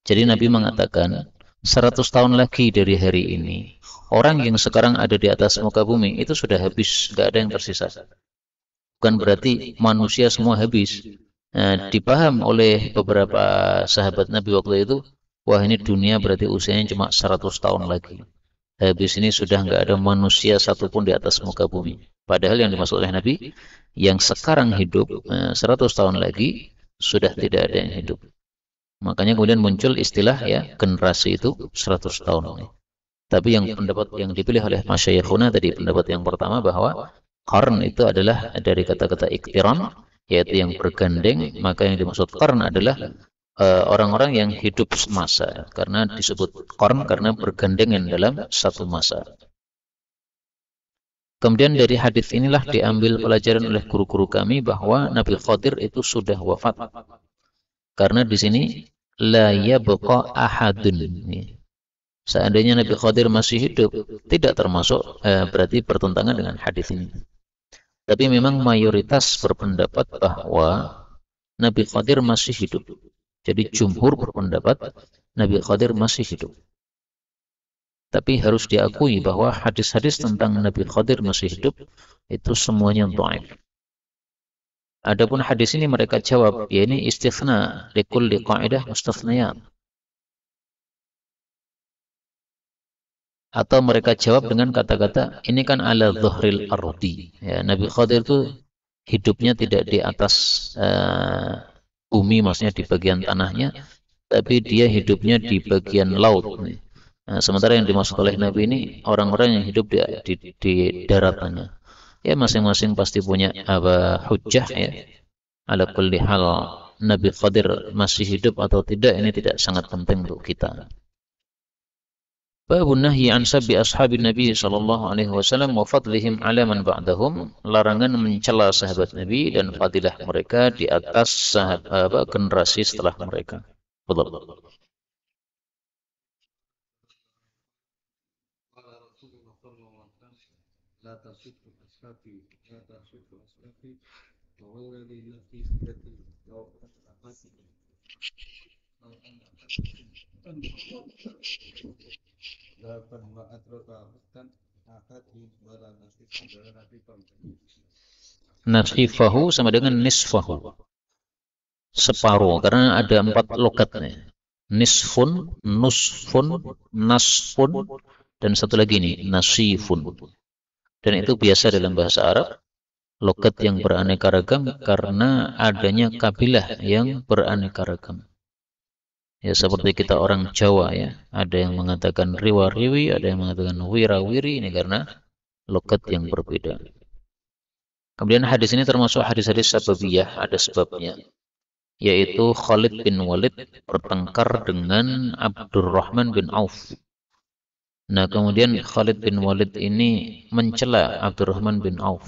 Jadi Nabi mengatakan 100 tahun lagi dari hari ini, orang yang sekarang ada di atas muka bumi itu sudah habis, nggak ada yang tersisa. Bukan berarti manusia semua habis. Dipaham oleh beberapa sahabat Nabi waktu itu, wah ini dunia berarti usianya cuma 100 tahun lagi. Habis ini sudah nggak ada manusia satupun di atas muka bumi. Padahal yang dimaksud oleh Nabi, yang sekarang hidup 100 tahun lagi sudah tidak ada yang hidup. Makanya kemudian muncul istilah ya generasi itu 100 tahun. Tapi yang pendapat yang dipilih oleh masyayikhuna tadi, pendapat yang pertama bahwa qarn itu adalah dari kata-kata iktiran, yaitu yang bergandeng. Maka yang dimaksud qarn adalah orang-orang yang hidup semasa, karena disebut qarn karena bergandengan dalam satu masa. Kemudian dari hadis inilah diambil pelajaran oleh guru-guru kami bahwa Nabi Khadir itu sudah wafat. Karena di sini la yabqa ahadun. Seandainya Nabi Khadir masih hidup, tidak termasuk berarti bertentangan dengan hadis ini. Tapi memang mayoritas berpendapat bahwa Nabi Khadir masih hidup. Jadi jumhur berpendapat Nabi Khadir masih hidup. Tapi harus diakui bahwa hadis-hadis tentang Nabi Khadir masih hidup itu semuanya dhaif. Adapun hadis ini mereka jawab, ya ini istithna likulli qa'idah mustathniyat. Atau mereka jawab dengan kata-kata, ini kan ala dhuhril ardi. Ya, Nabi Khadir itu hidupnya tidak di atas bumi, maksudnya di bagian tanahnya, tapi dia hidupnya di bagian laut. Nah, sementara yang dimaksud oleh Nabi ini orang-orang yang hidup di daratannya. Ya masing-masing pasti punya hujjah ya. Ala kulli hal Nabi Khadir masih hidup atau tidak ini tidak sangat penting untuk kita. Babun nahyi an sabbi ashabin Nabi sallallahu alaihi wasallam wa fadlihim ala man ba'dahum, larangan mencela sahabat Nabi dan fadilah mereka di atas generasi setelah mereka. Betul. لا تصدق أسلافي لا تصدق أسلافي وهو الذي نفسي التي لو أخذت لا فما أدرك أخذت أخذت ولا نصف ولا Nasifahu sama dengan nisfahu, separuh, karena ada 4 logatnya. Nisfun, nusfun, nasfun, dan satu lagi nih nasifun. Dan itu biasa dalam bahasa Arab, logat yang beraneka ragam karena adanya kabilah yang beraneka ragam. Ya seperti kita orang Jawa ya, ada yang mengatakan riwa-riwi, ada yang mengatakan wira-wiri, ini karena logat yang berbeda. Kemudian hadis ini termasuk hadis-hadis sababiyah, ada sebabnya, yaitu Khalid bin Walid bertengkar dengan Abdurrahman bin Auf. Nah, kemudian Khalid bin Walid ini mencela Abdurrahman bin Auf.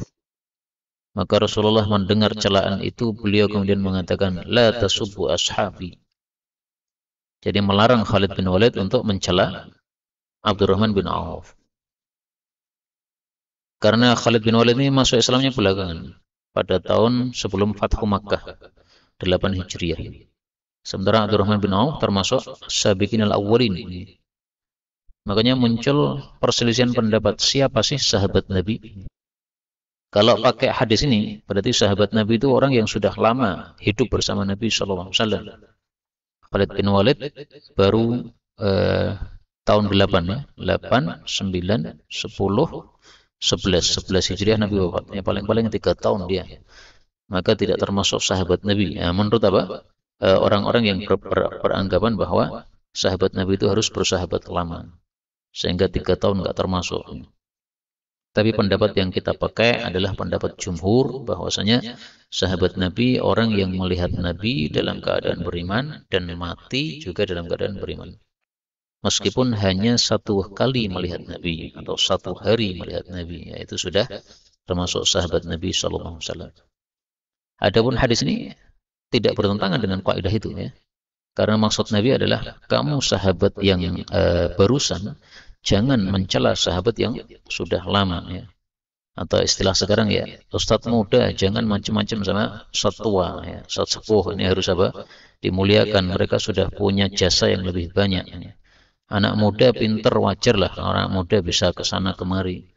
Maka Rasulullah mendengar celaan itu, beliau kemudian mengatakan, la tasubbu ashabi. Jadi melarang Khalid bin Walid untuk mencela Abdurrahman bin Auf. Karena Khalid bin Walid ini masuk Islamnya belakangan, pada tahun sebelum Fathu Makkah, 8 Hijriah. Sementara Abdurrahman bin Auf termasuk sabiqin al-awwalin. Makanya muncul perselisihan pendapat, siapa sih sahabat Nabi? Kalau pakai hadis ini, berarti sahabat Nabi itu orang yang sudah lama hidup bersama Nabi SAW. Khalid bin Walid baru tahun 8 ya, 8, 9, 10, 11 Hijriah Nabi wafat. Ya, paling-paling 3 tahun dia. Maka tidak termasuk sahabat Nabi. Ya, menurut apa? Orang-orang yang beranggapan bahwa sahabat Nabi itu harus bersahabat lama. Sehingga 3 tahun nggak termasuk. Tapi pendapat yang kita pakai adalah pendapat jumhur, bahwasanya sahabat Nabi orang yang melihat Nabi dalam keadaan beriman dan mati juga dalam keadaan beriman. Meskipun hanya 1 kali melihat Nabi atau 1 hari melihat Nabi, yaitu sudah termasuk sahabat Nabi SAW. Adapun hadis ini tidak bertentangan dengan kaidah itu ya. Karena maksud Nabi adalah kamu sahabat yang barusan jangan mencela sahabat yang sudah lama ya. Atau istilah sekarang ya, ustadz muda jangan macam-macam sama ustadz tua ya. Ustadz sepuh ini harus apa? Dimuliakan, mereka sudah punya jasa yang lebih banyak ya. Anak muda pinter wajar lah, orang muda bisa ke sana kemari.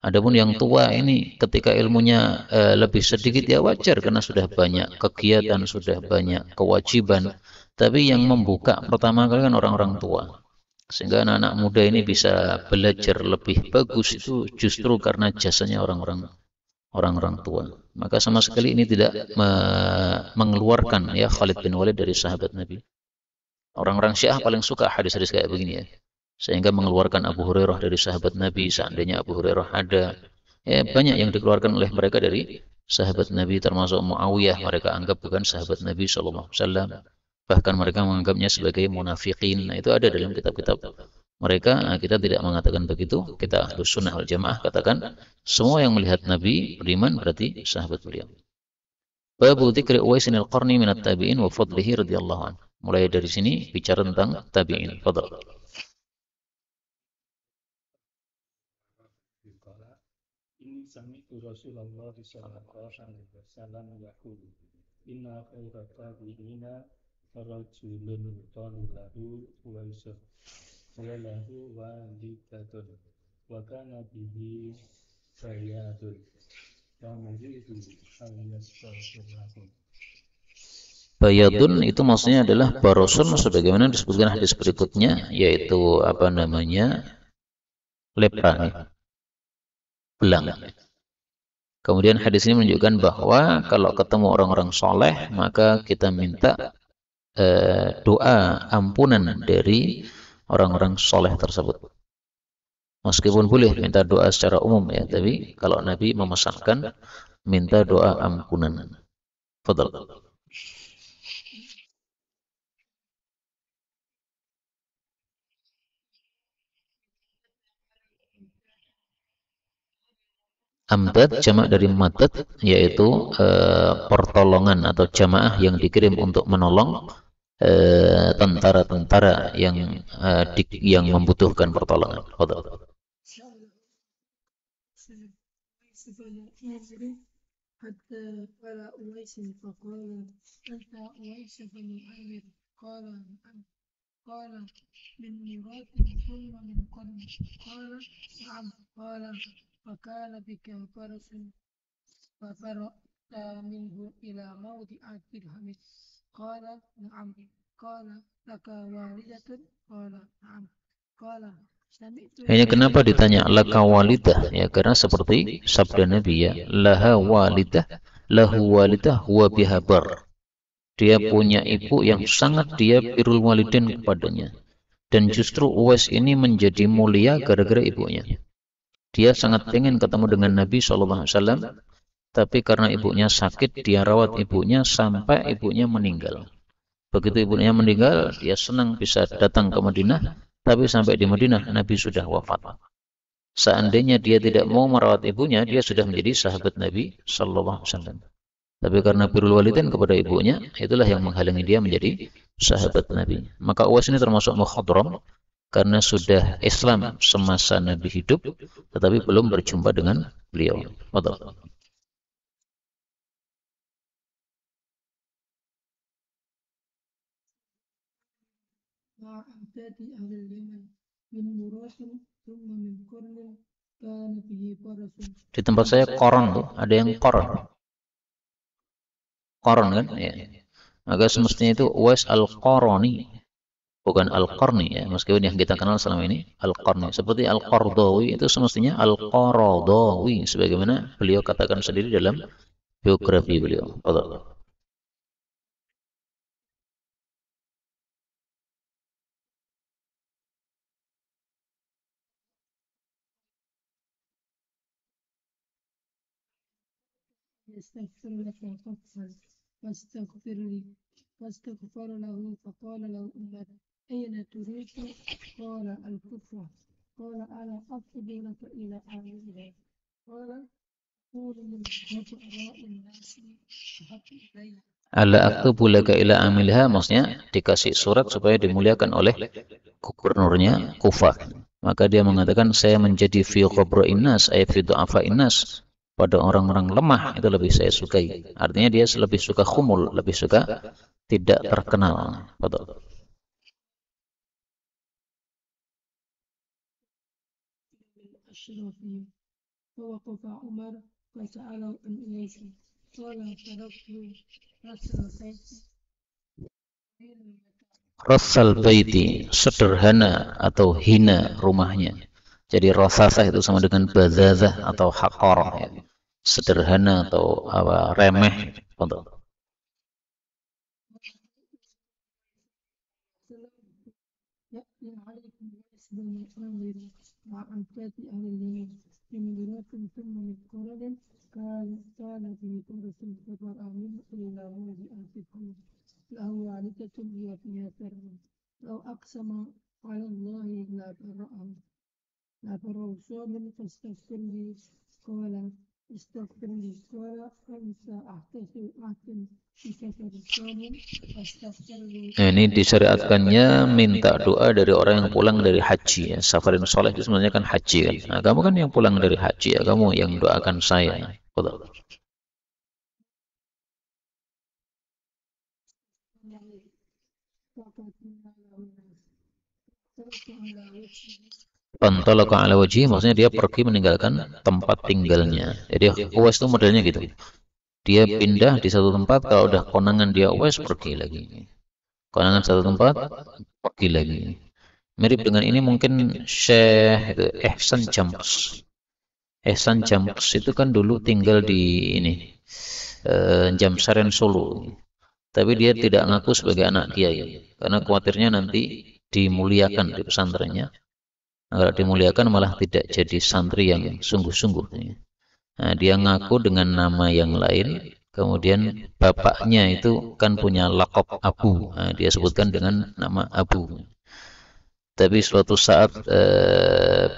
Adapun yang tua ini ketika ilmunya lebih sedikit ya wajar, karena sudah banyak kegiatan, sudah banyak kewajiban. Tapi yang membuka pertama kali kan orang-orang tua. Sehingga anak-anak muda ini bisa belajar lebih bagus itu justru karena jasanya orang-orang tua. Maka sama sekali ini tidak mengeluarkan ya Khalid bin Walid dari sahabat Nabi. Orang-orang Syiah paling suka hadis-hadis kayak begini ya. Sehingga mengeluarkan Abu Hurairah dari sahabat Nabi, seandainya Abu Hurairah ada. Ya, banyak yang dikeluarkan oleh mereka dari sahabat Nabi, termasuk Muawiyah, mereka anggap bukan sahabat Nabi SAW. Bahkan mereka menganggapnya sebagai munafiqin. Nah, itu ada dalam kitab-kitab mereka. Nah, kita tidak mengatakan begitu. Kita Ahlus Sunnah wal Jamaah katakan semua yang melihat Nabi beriman berarti sahabat beliau. Babu dzikri Uwaisin al-Qarni min at-tabi'in wa fadlihi radhiyallahu anhu. Mulai dari sini bicara tentang tabi'in. Fadhal. Ini sami'tu Rasulullah sallallahu alaihi wasallam yaqul inna khairat tabi'ina rajulun qala lahu Uwaisun wa lahu walidatun wa kana bihi sayyadun wa muridu al-yasfa'ilahum. Bayadun itu maksudnya adalah barosun, sebagaimana disebutkan hadis berikutnya, yaitu apa namanya, lepra, belang. Kemudian hadis ini menunjukkan bahwa kalau ketemu orang-orang soleh, maka kita minta doa ampunan dari orang-orang soleh tersebut. Meskipun boleh minta doa secara umum ya, tapi kalau Nabi memesankan minta doa ampunan. Fadhal. Amdad jamak dari madad, yaitu pertolongan atau jamaah yang dikirim untuk menolong tentara-tentara yang membutuhkan pertolongan. حتى قال أويس فقال أنت أويس بن عامر قال من مراد ثم من قرن قال نعم قال فكان بك فرس ففرقت منه إلى موضع درهم قال نعم قال لك والدة قال نعم قال Hanya kenapa ditanya laka walidah ya, karena seperti sabda Nabi ya, laha walidah lahu walidah huwa biha bar. Dia punya ibu yang sangat dia birrul walidain kepadanya. Dan justru Uwais ini menjadi mulia gara-gara ibunya. Dia sangat ingin ketemu dengan Nabi SAW, tapi karena ibunya sakit, dia rawat ibunya sampai ibunya meninggal. Begitu ibunya meninggal, dia senang bisa datang ke Madinah, tapi sampai di Madinah, Nabi sudah wafat. Seandainya dia tidak mau merawat ibunya, dia sudah menjadi sahabat Nabi SAW. Tapi karena birrul walidain kepada ibunya, itulah yang menghalangi dia menjadi sahabat Nabi. Maka Uwais ini termasuk mukhadram, karena sudah Islam semasa Nabi hidup, tetapi belum berjumpa dengan beliau. Betul. مع أمثال أهل اليمن من مراس ثم من قرن كان به فرس. Di tempat saya koron tuh, ada yang koron. Koron kan? Ya. Maka semestinya itu Uwais al-Qarani, bukan al-Qarni ya, meskipun yang kita kenal selama ini al-Qarni. Seperti al-Qardawi itu semestinya al-Qaradawi, sebagaimana beliau katakan sendiri dalam biografi beliau. Betul. يستغفر لك فاغفر واستغفر لي فاستغفر له فقال له عمر أين تريد؟ قال الكفر. قال ألا أكتب لك إلى أهلها؟ قال قول من فقراء الناس أحب إلي. Ala aktubu laka ila amilha, maksudnya dikasih surat supaya dimuliakan oleh gubernurnya Kufah. Maka dia mengatakan, saya menjadi fi ghabra'in nas, ay fi du'afa'in nas, pada orang-orang lemah itu lebih saya sukai. Artinya dia lebih suka khumul, lebih suka tidak terkenal. Betul. الأشرفين فوقف عمر فسأله عن أنيس قال تركت رأس الخيط Rassal baiti, sederhana atau hina rumahnya. Jadi rasasah itu sama dengan bazazah atau haqarah ya. Sederhana atau apa, remeh. Betul. يأتي عليكم بأسد من أمر مع أمثال أهل اليمين من بنات ثم من قرد كان في فرس فقرأ منه إلى موضع أنفسهم له عالكة هي فيها سر لو أقسم على الله لا برأه صابر فاستغفر لي قال استغفر لي قال أنت أحسن بسفر الصابر فاستغفر لي. Nah, ini disyariatkannya minta doa dari orang yang pulang dari haji ya. Safarin soleh itu sebenarnya kan haji kan. Nah, kamu kan yang pulang dari haji ya, kamu yang doakan saya. Betul. Pantalaqa ala wajhi, maksudnya dia pergi meninggalkan tempat tinggalnya. Jadi Uwais itu modelnya gitu. Dia pindah di satu tempat, kalau udah konangan dia Uwais pergi lagi. Konangan satu tempat, pergi lagi. Mirip dengan ini mungkin Syekh itu Ihsan Jams. Ihsan Jams itu kan dulu tinggal di ini Jamsaren Solo. Tapi dia tidak ngaku sebagai anak kiai karena khawatirnya nanti dimuliakan di pesantrennya. Kalau dimuliakan malah tidak jadi santri yang sungguh-sungguh. Nah, dia ngaku dengan nama yang lain. Kemudian bapaknya itu kan punya lakop Abu. Nah, dia sebutkan dengan nama Abu. Tapi suatu saat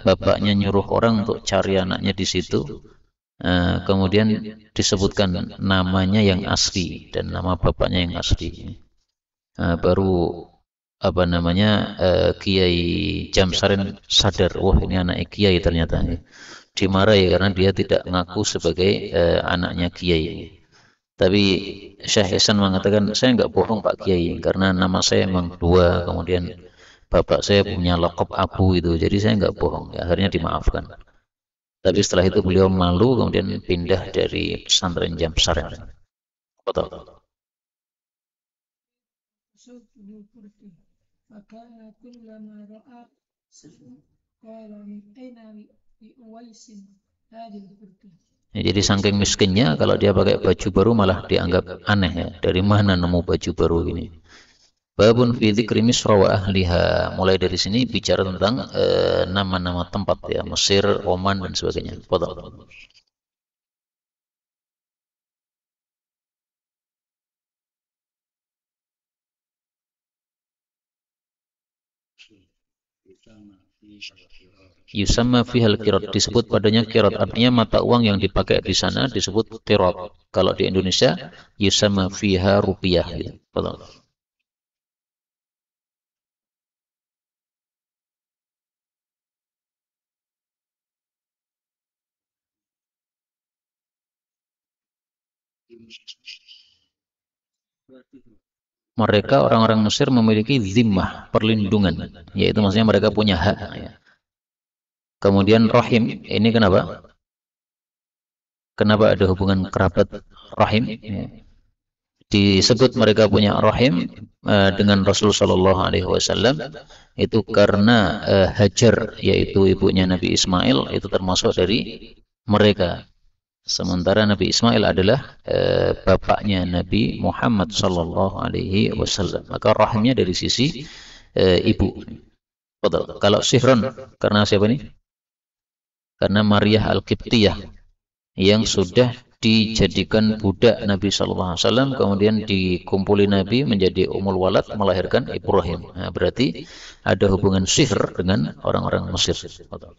bapaknya nyuruh orang untuk cari anaknya di situ. Kemudian disebutkan namanya yang asli dan nama bapaknya yang asli. Baru apa namanya Kiai Jamsaren sadar, wah ini anak Kiai ternyata. Dimarahi karena dia tidak ngaku sebagai anaknya Kiai. Tapi Syekh Ihsan mengatakan, saya nggak bohong Pak Kiai, karena nama saya memang dua, kemudian bapak saya punya lakop Abu itu, jadi saya nggak bohong. Ya, akhirnya dimaafkan. Tapi setelah itu beliau malu, kemudian pindah dari pesantren Jamsaren. Betul. فكان كلما رأى قال من أين لأويس هذه البركة. Ya, jadi saking miskinnya kalau dia pakai baju baru malah dianggap aneh ya. Dari mana nemu baju baru ini? Babun fi dzikri Misra wa ahliha. Mulai dari sini bicara tentang nama-nama tempat ya, Mesir, Oman dan sebagainya. Fadhal. Yusamma fihal qirat, disebut padanya qirat, artinya mata uang yang dipakai di sana disebut qirat. Kalau di Indonesia yusamma fiha rupiah gitu. Fadhal. Mereka orang-orang Mesir memiliki zimmah, perlindungan, yaitu maksudnya mereka punya hak ya. Kemudian rahim, ini kenapa? Kenapa ada hubungan kerabat rahim? Ya. Disebut mereka punya rahim dengan Rasul Shallallahu Alaihi Wasallam itu karena Hajar, yaitu ibunya Nabi Ismail, itu termasuk dari mereka. Sementara Nabi Ismail adalah bapaknya Nabi Muhammad Sallallahu Alaihi Wasallam. Maka rahimnya dari sisi ibu. Betul. Kalau Sihron, karena siapa ini? Karena Maryah Al-Qibtiyah yang sudah dijadikan budak Nabi Sallallahu Alaihi Wasallam, kemudian dikumpuli Nabi menjadi Ummul Walad, melahirkan Ibrahim. Nah, berarti ada hubungan sihr dengan orang-orang Mesir. Betul.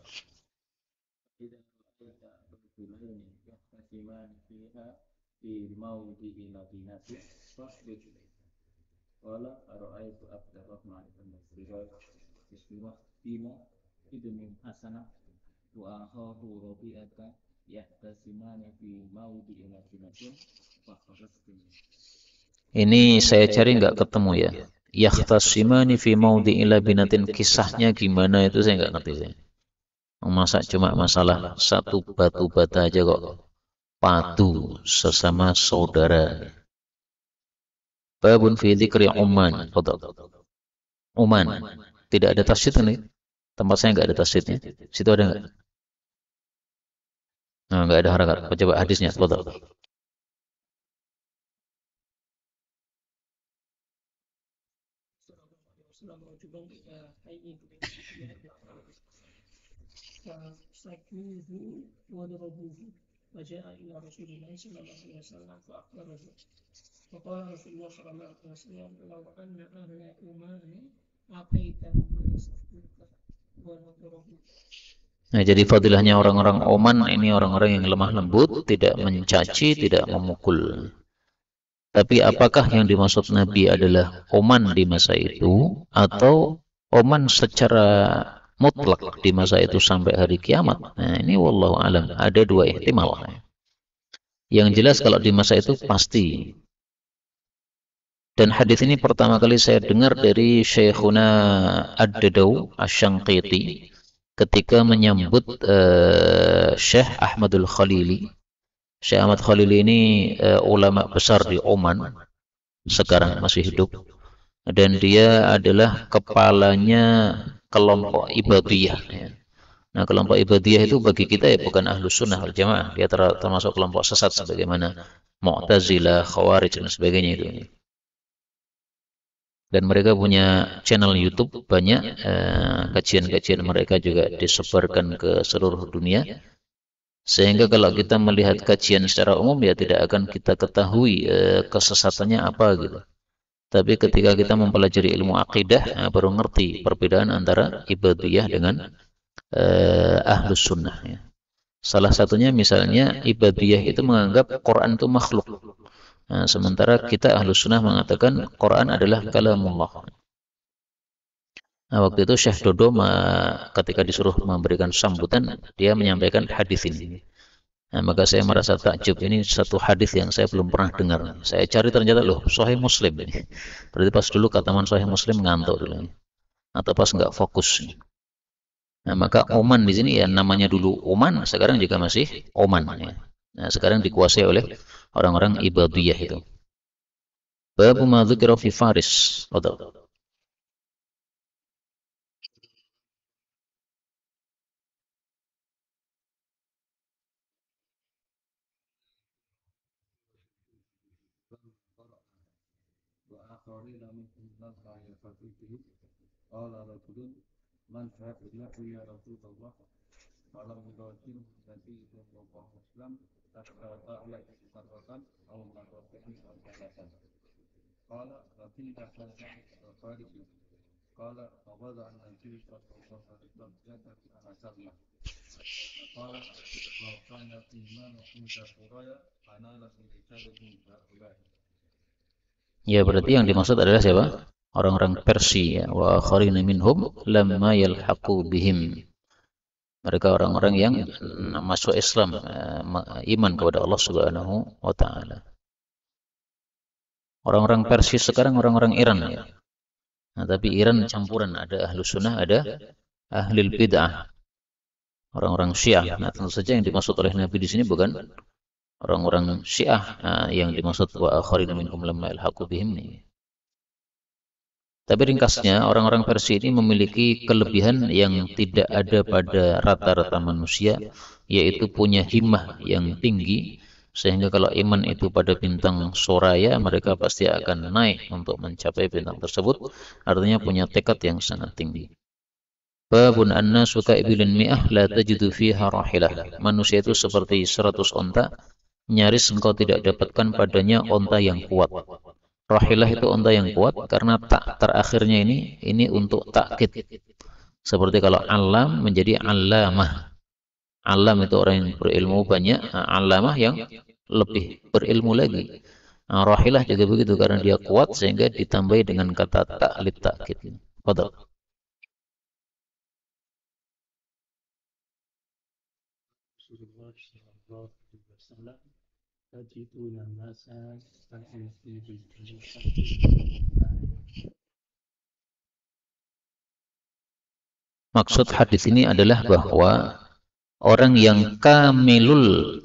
Ini saya cari nggak ketemu ya. Yakhtasimani fi maudhi'i labinatin, kisahnya gimana itu saya nggak ngerti saya. Masa cuma masalah satu batu bata aja kok padu sesama saudara. Babun fi dzikri Oman. Oman. Tidak ada tasydid nih. Tempat saya nggak ada tasydidnya. Situ ada nggak? Nah, nggak ada harakat. Coba hadisnya. Fadhal. وجاء إلى رسول الله صلى الله عليه وسلم فأخبره فقال رسول الله صلى الله عليه وسلم لو أن أهل أمان أعطيتهم ما يستحقوك ونظره. Nah, jadi fadilahnya orang-orang Oman ini orang-orang yang lemah lembut, tidak mencaci, tidak memukul. Tapi apakah yang dimaksud Nabi adalah Oman di masa itu atau Oman secara mutlak di masa itu sampai hari kiamat? Nah, ini wallahu alam, ada dua ihtimal. Yang jelas kalau di masa itu pasti. Dan hadis ini pertama kali saya dengar dari Syekhuna Ad-Dadaw Asy-Syanqiti ketika menyambut Syekh Ahmadul Khalili. Syekh Ahmad Khalili ini ulama besar di Oman, sekarang masih hidup, dan dia adalah kepalanya kelompok Ibadiyah ya. Nah, kelompok Ibadiyah itu bagi kita ya bukan Ahlus Sunnah wal Jamaah, dia termasuk kelompok sesat sebagaimana Mu'tazilah, Khawarij dan sebagainya itu. Dan mereka punya channel YouTube banyak, kajian-kajian mereka juga disebarkan ke seluruh dunia, sehingga kalau kita melihat kajian secara umum ya tidak akan kita ketahui kesesatannya apa gitu. Tapi ketika kita mempelajari ilmu akidah, baru ngerti perbedaan antara Ibadiyah dengan Ahlus Sunnah ya. Salah satunya misalnya Ibadiyah itu menganggap Quran itu makhluk. Nah, sementara kita Ahlus Sunnah mengatakan Quran adalah kalamullah. Nah, waktu itu Syekh Dodo ketika disuruh memberikan sambutan, dia menyampaikan hadis ini. Nah, maka saya merasa takjub, ini satu hadis yang saya belum pernah dengar. Saya cari ternyata loh, Sahih Muslim ini. Berarti pas dulu kataman Sahih Muslim ngantuk dulu. Atau pas nggak fokus. Nah, maka Oman di sini ya namanya dulu Oman, sekarang juga masih Oman ya. Nah, sekarang dikuasai oleh orang-orang Ibadiyah itu. Babu ma dzikra fi Faris. وآخرين منهم لما يلحق به قال رجل من هؤلاء يا رسول الله فلم يراجعه النبي صلى الله عليه وسلم حتى تعلم مرة أو مرتين أو ثلاثة قال وقيل سلمان الفارسي قال فوضع النبي صلى الله عليه وسلم يده على سلمى قال لو كان الإيمان عند سرايا فنال في رسالة هؤلاء. Ya, berarti yang dimaksud adalah siapa? Orang-orang Persia. Wa akharina minhum lamma yalhaqu bihim. Mereka orang-orang yang masuk Islam, iman kepada Allah Subhanahu wa taala. Orang-orang Persia sekarang orang-orang Iran ya. Nah, tapi Iran campuran, ada ahlu sunnah, ada ahlul bid'ah. Orang-orang Syiah. Nah, tentu saja yang dimaksud oleh Nabi di sini bukan orang-orang Syiah, yang dimaksud wa akharina minhum lamma yalhaqu bihim nih. Tapi ringkasnya, orang-orang Persia ini memiliki kelebihan yang tidak ada pada rata-rata manusia, yaitu punya himmah yang tinggi, sehingga kalau iman itu pada bintang Soraya, mereka pasti akan naik untuk mencapai bintang tersebut, artinya punya tekad yang sangat tinggi. Babun annasu ka'ibilin mi'ah la tajidu fiha rahilah. Manusia itu seperti 100 onta, nyaris engkau tidak dapatkan padanya onta yang kuat. Rahilah itu onta yang kuat karena tak terakhirnya ini untuk takkid. Seperti kalau alam menjadi allamah. Alam itu orang yang berilmu banyak, allamah yang lebih berilmu lagi. Rahilah juga begitu karena dia kuat sehingga ditambahi dengan kata ta'lid takkid. Fadhal. Rasulullah sallallahu alaihi wasallam tajiduna nasa ta'isi bil Maksud hadis ini adalah bahwa orang yang kamilul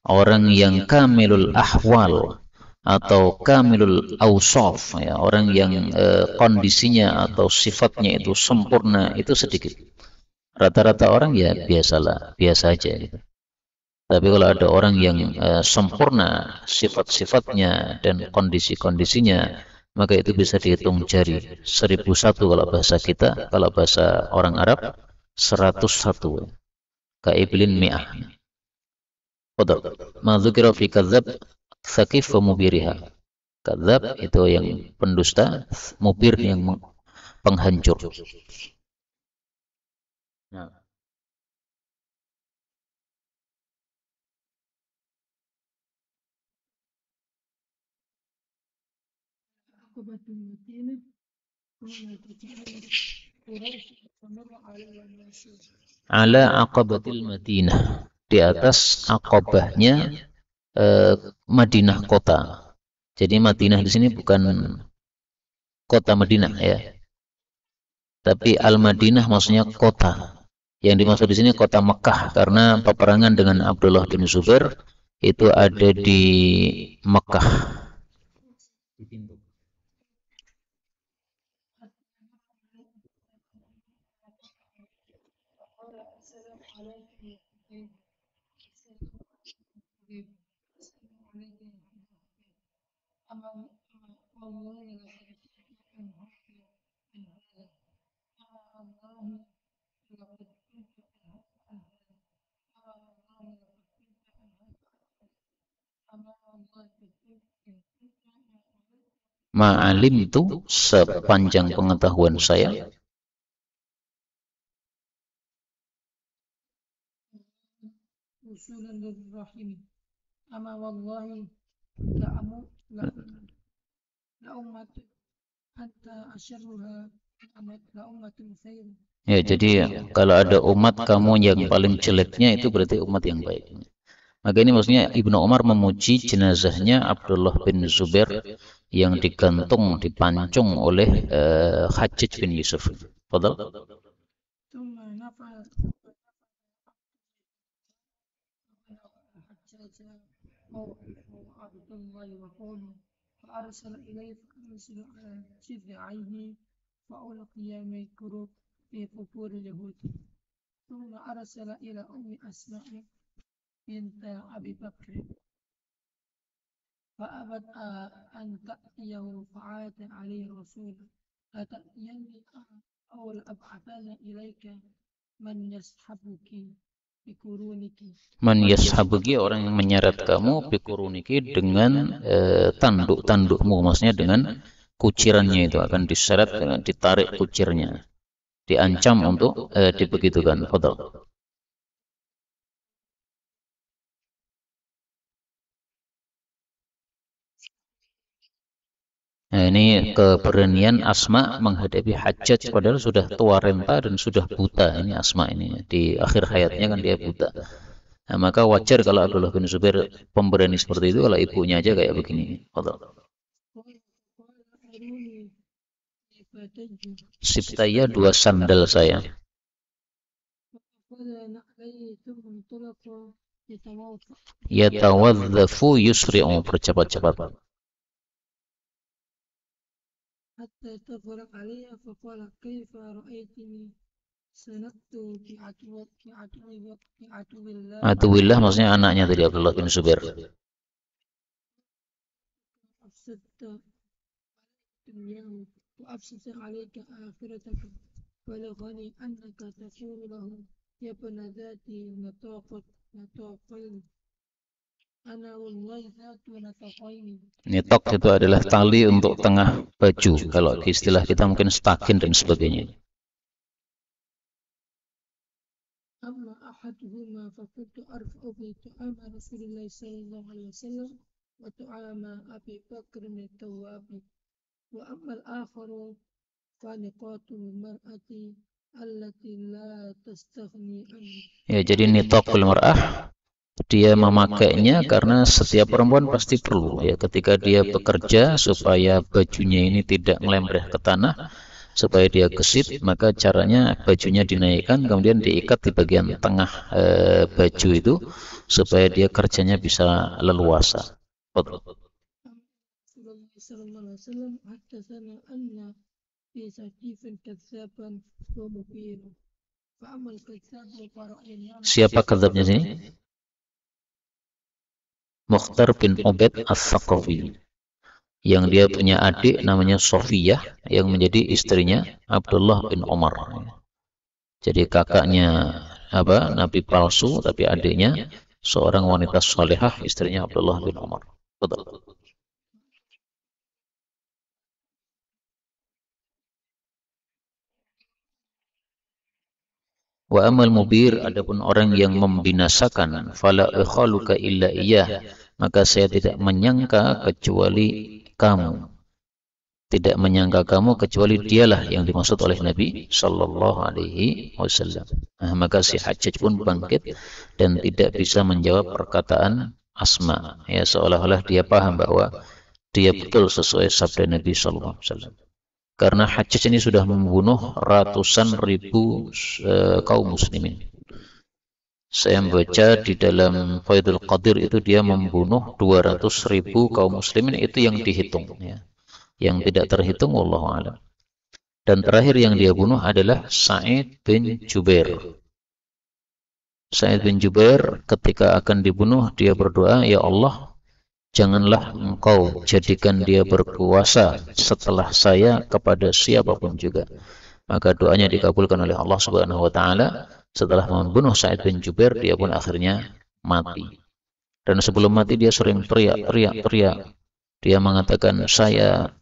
orang yang kamilul ahwal atau kamilul awsaf, ya, orang yang kondisinya atau sifatnya itu sempurna itu sedikit. Rata-rata orang ya biasa aja gitu. Tapi kalau ada orang yang sempurna sifat-sifatnya dan kondisi-kondisinya, maka itu bisa dihitung jari. 1001 kalau bahasa kita, kalau bahasa orang Arab 101. Kaiblin mi'ah. Qadar. Ma dzukira fi kadzab tsaqif wa mubiriha. Kadzab itu yang pendusta, mubir yang penghancur. Nah. عقبة المدينة قال تتعالى قريش فمر علي الناس Ala aqabatil Madinah, di atas aqabahnya Madinah kota. Jadi Madinah di sini bukan kota Madinah ya, tapi Al-Madinah maksudnya kota. Yang dimaksud di sini kota Mekah, karena peperangan dengan Abdullah bin Zubair itu ada di Mekah. Di pintu. قال السلام عليكم يا حبيب السلام عليكم يا حبيب أما والله لقد كنت أنهاك عن هذا أما والله لقد كنت أنهاك عن هذا أما والله لقد كنت أنهاك عن هذا أما والله لقد كنت Ma'alim itu sepanjang pengetahuan saya. وصولا للرحم أما والله لأمة أنت أشرها لأمة خير. Ya, jadi kalau ada umat kamu yang paling jeleknya itu berarti umat yang baik. Maka ini maksudnya Ibnu Umar memuji jenazahnya Abdullah bin Zubair yang digantung, dipancung oleh Hajjaj bin Yusuf. Fadal. ثم نفع الحجاج أو عبد الله وقوله فأرسل إليه فأرسل على شذعيه فألقي ميكروب في قبور اليهود ثم أرسل إلى أم أسماء بنت أبي بكر فأبت أن تأتيه فعاد عليه الرسول لتأتيني أو لأبعثن إليك من يسحبك بقرونك. Man yashabuki, orang yang menyeret kamu, bikuruniki, dengan tanduk-tandukmu, maksudnya dengan kucirannya itu akan diseret, ditarik kucirnya, diancam untuk dibegitukan. Fadal. Nah, ini keberanian Asma menghadapi Hajjaj padahal sudah tua renta dan sudah buta. Ini Asma ini di akhir hayatnya kan dia buta. Nah, maka wajar kalau Abdullah bin Zubair pemberani seperti itu kalau ibunya aja kayak begini. Sibtaya, dua sandal saya. Yatawadzafu yusri'u, bercepat-cepat. حتى تفرق عليها فقال كيف رأيتني سنقت في عدو الله. Aduwillah maksudnya anaknya tadi Abdullah bin Zubair. وأفسد عليك آخرتك بلغني أنك تقول له يا ابن ذاتي نطاقين أنا والله ذات نطاقين. Nitok itu adalah tali untuk tengah baju. Kalau di istilah kita mungkin stakin dan sebagainya. أما أحدهما فكنت أرفع به طعام رسول الله صلى الله عليه وسلم وطعام أبي بكر التواب وأما الآخر فنقاط المرأة التي لا تستغني عنه. Ya, jadi nitaqul mar'ah dia memakainya karena setiap perempuan pasti perlu ya ketika dia bekerja supaya bajunya ini tidak melembreh ke tanah, supaya dia gesit, maka caranya bajunya dinaikkan kemudian diikat di bagian tengah baju itu supaya dia kerjanya bisa leluasa. Siapa kadzabnya sini? Mukhtar bin Ubaid As-Saqafi, yang dia punya adik namanya Sofiyah yang menjadi istrinya Abdullah bin Umar. Jadi kakaknya nabi palsu, tapi adiknya seorang wanita salihah, istrinya Abdullah bin Umar. Betul. Wa amal mubir, adapun orang yang membinasakan, fala ikhaluka illa iyah, maka saya tidak menyangka kecuali kamu. Tidak menyangka kamu kecuali dialah yang dimaksud oleh Nabi sallallahu alaihi wasallam. Nah, maka si Hajjaj pun bangkit dan tidak bisa menjawab perkataan Asma. Ya, seolah-olah dia paham bahwa dia betul sesuai sabda Nabi sallallahu alaihi wasallam. Karena Hajjaj ini sudah membunuh ratusan ribu kaum muslimin. Saya membaca di dalam Faidul Qadir itu dia membunuh 200.000 kaum muslimin, itu yang dihitung ya. Yang tidak terhitung wallahu a'lam. Dan terakhir yang dia bunuh adalah Sa'id bin Jubair. Sa'id bin Jubair ketika akan dibunuh dia berdoa, ya Allah, janganlah engkau jadikan dia berkuasa setelah saya kepada siapapun juga. Maka doanya dikabulkan oleh Allah Subhanahu wa taala. Setelah membunuh Sa'id bin Jubair, dia pun akhirnya mati. Dan sebelum mati dia sering teriak. Dia mengatakan, saya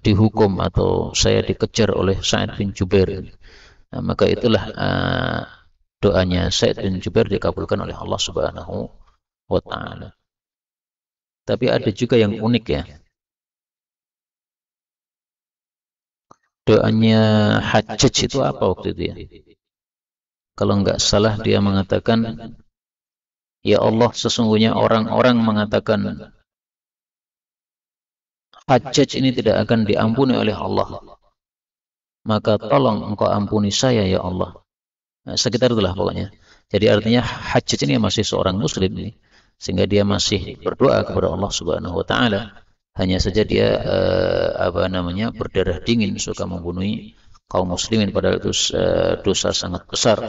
dihukum atau saya dikejar oleh Sa'id bin Jubair. Nah, maka itulah doanya Sa'id bin Jubair dikabulkan oleh Allah Subhanahu wa taala. Tapi ada juga yang unik ya. Doanya Hajjaj itu apa waktu itu ya? Kalau nggak salah dia mengatakan, ya Allah, sesungguhnya orang-orang mengatakan Hajjaj ini tidak akan diampuni oleh Allah. Maka tolong engkau ampuni saya ya Allah. Nah, sekitar itulah pokoknya. Jadi artinya Hajjaj ini masih seorang muslim ini, sehingga dia masih berdoa kepada Allah Subhanahu wa taala. Hanya saja dia berdarah dingin, suka membunuh kaum muslimin, padahal itu dosa sangat besar.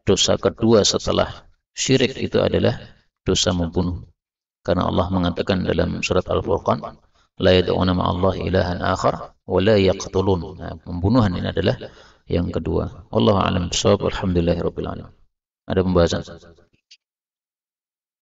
Dosa kedua setelah syirik itu adalah dosa membunuh. Karena Allah mengatakan dalam surat Al-Furqan, la yad'una ma'allahi ilahan akhar wa la yaqtulun. Nah, pembunuhan ini adalah yang kedua. Wallahu a'lam bishawab. Alhamdulillahirabbil alamin. Ada pembahasan?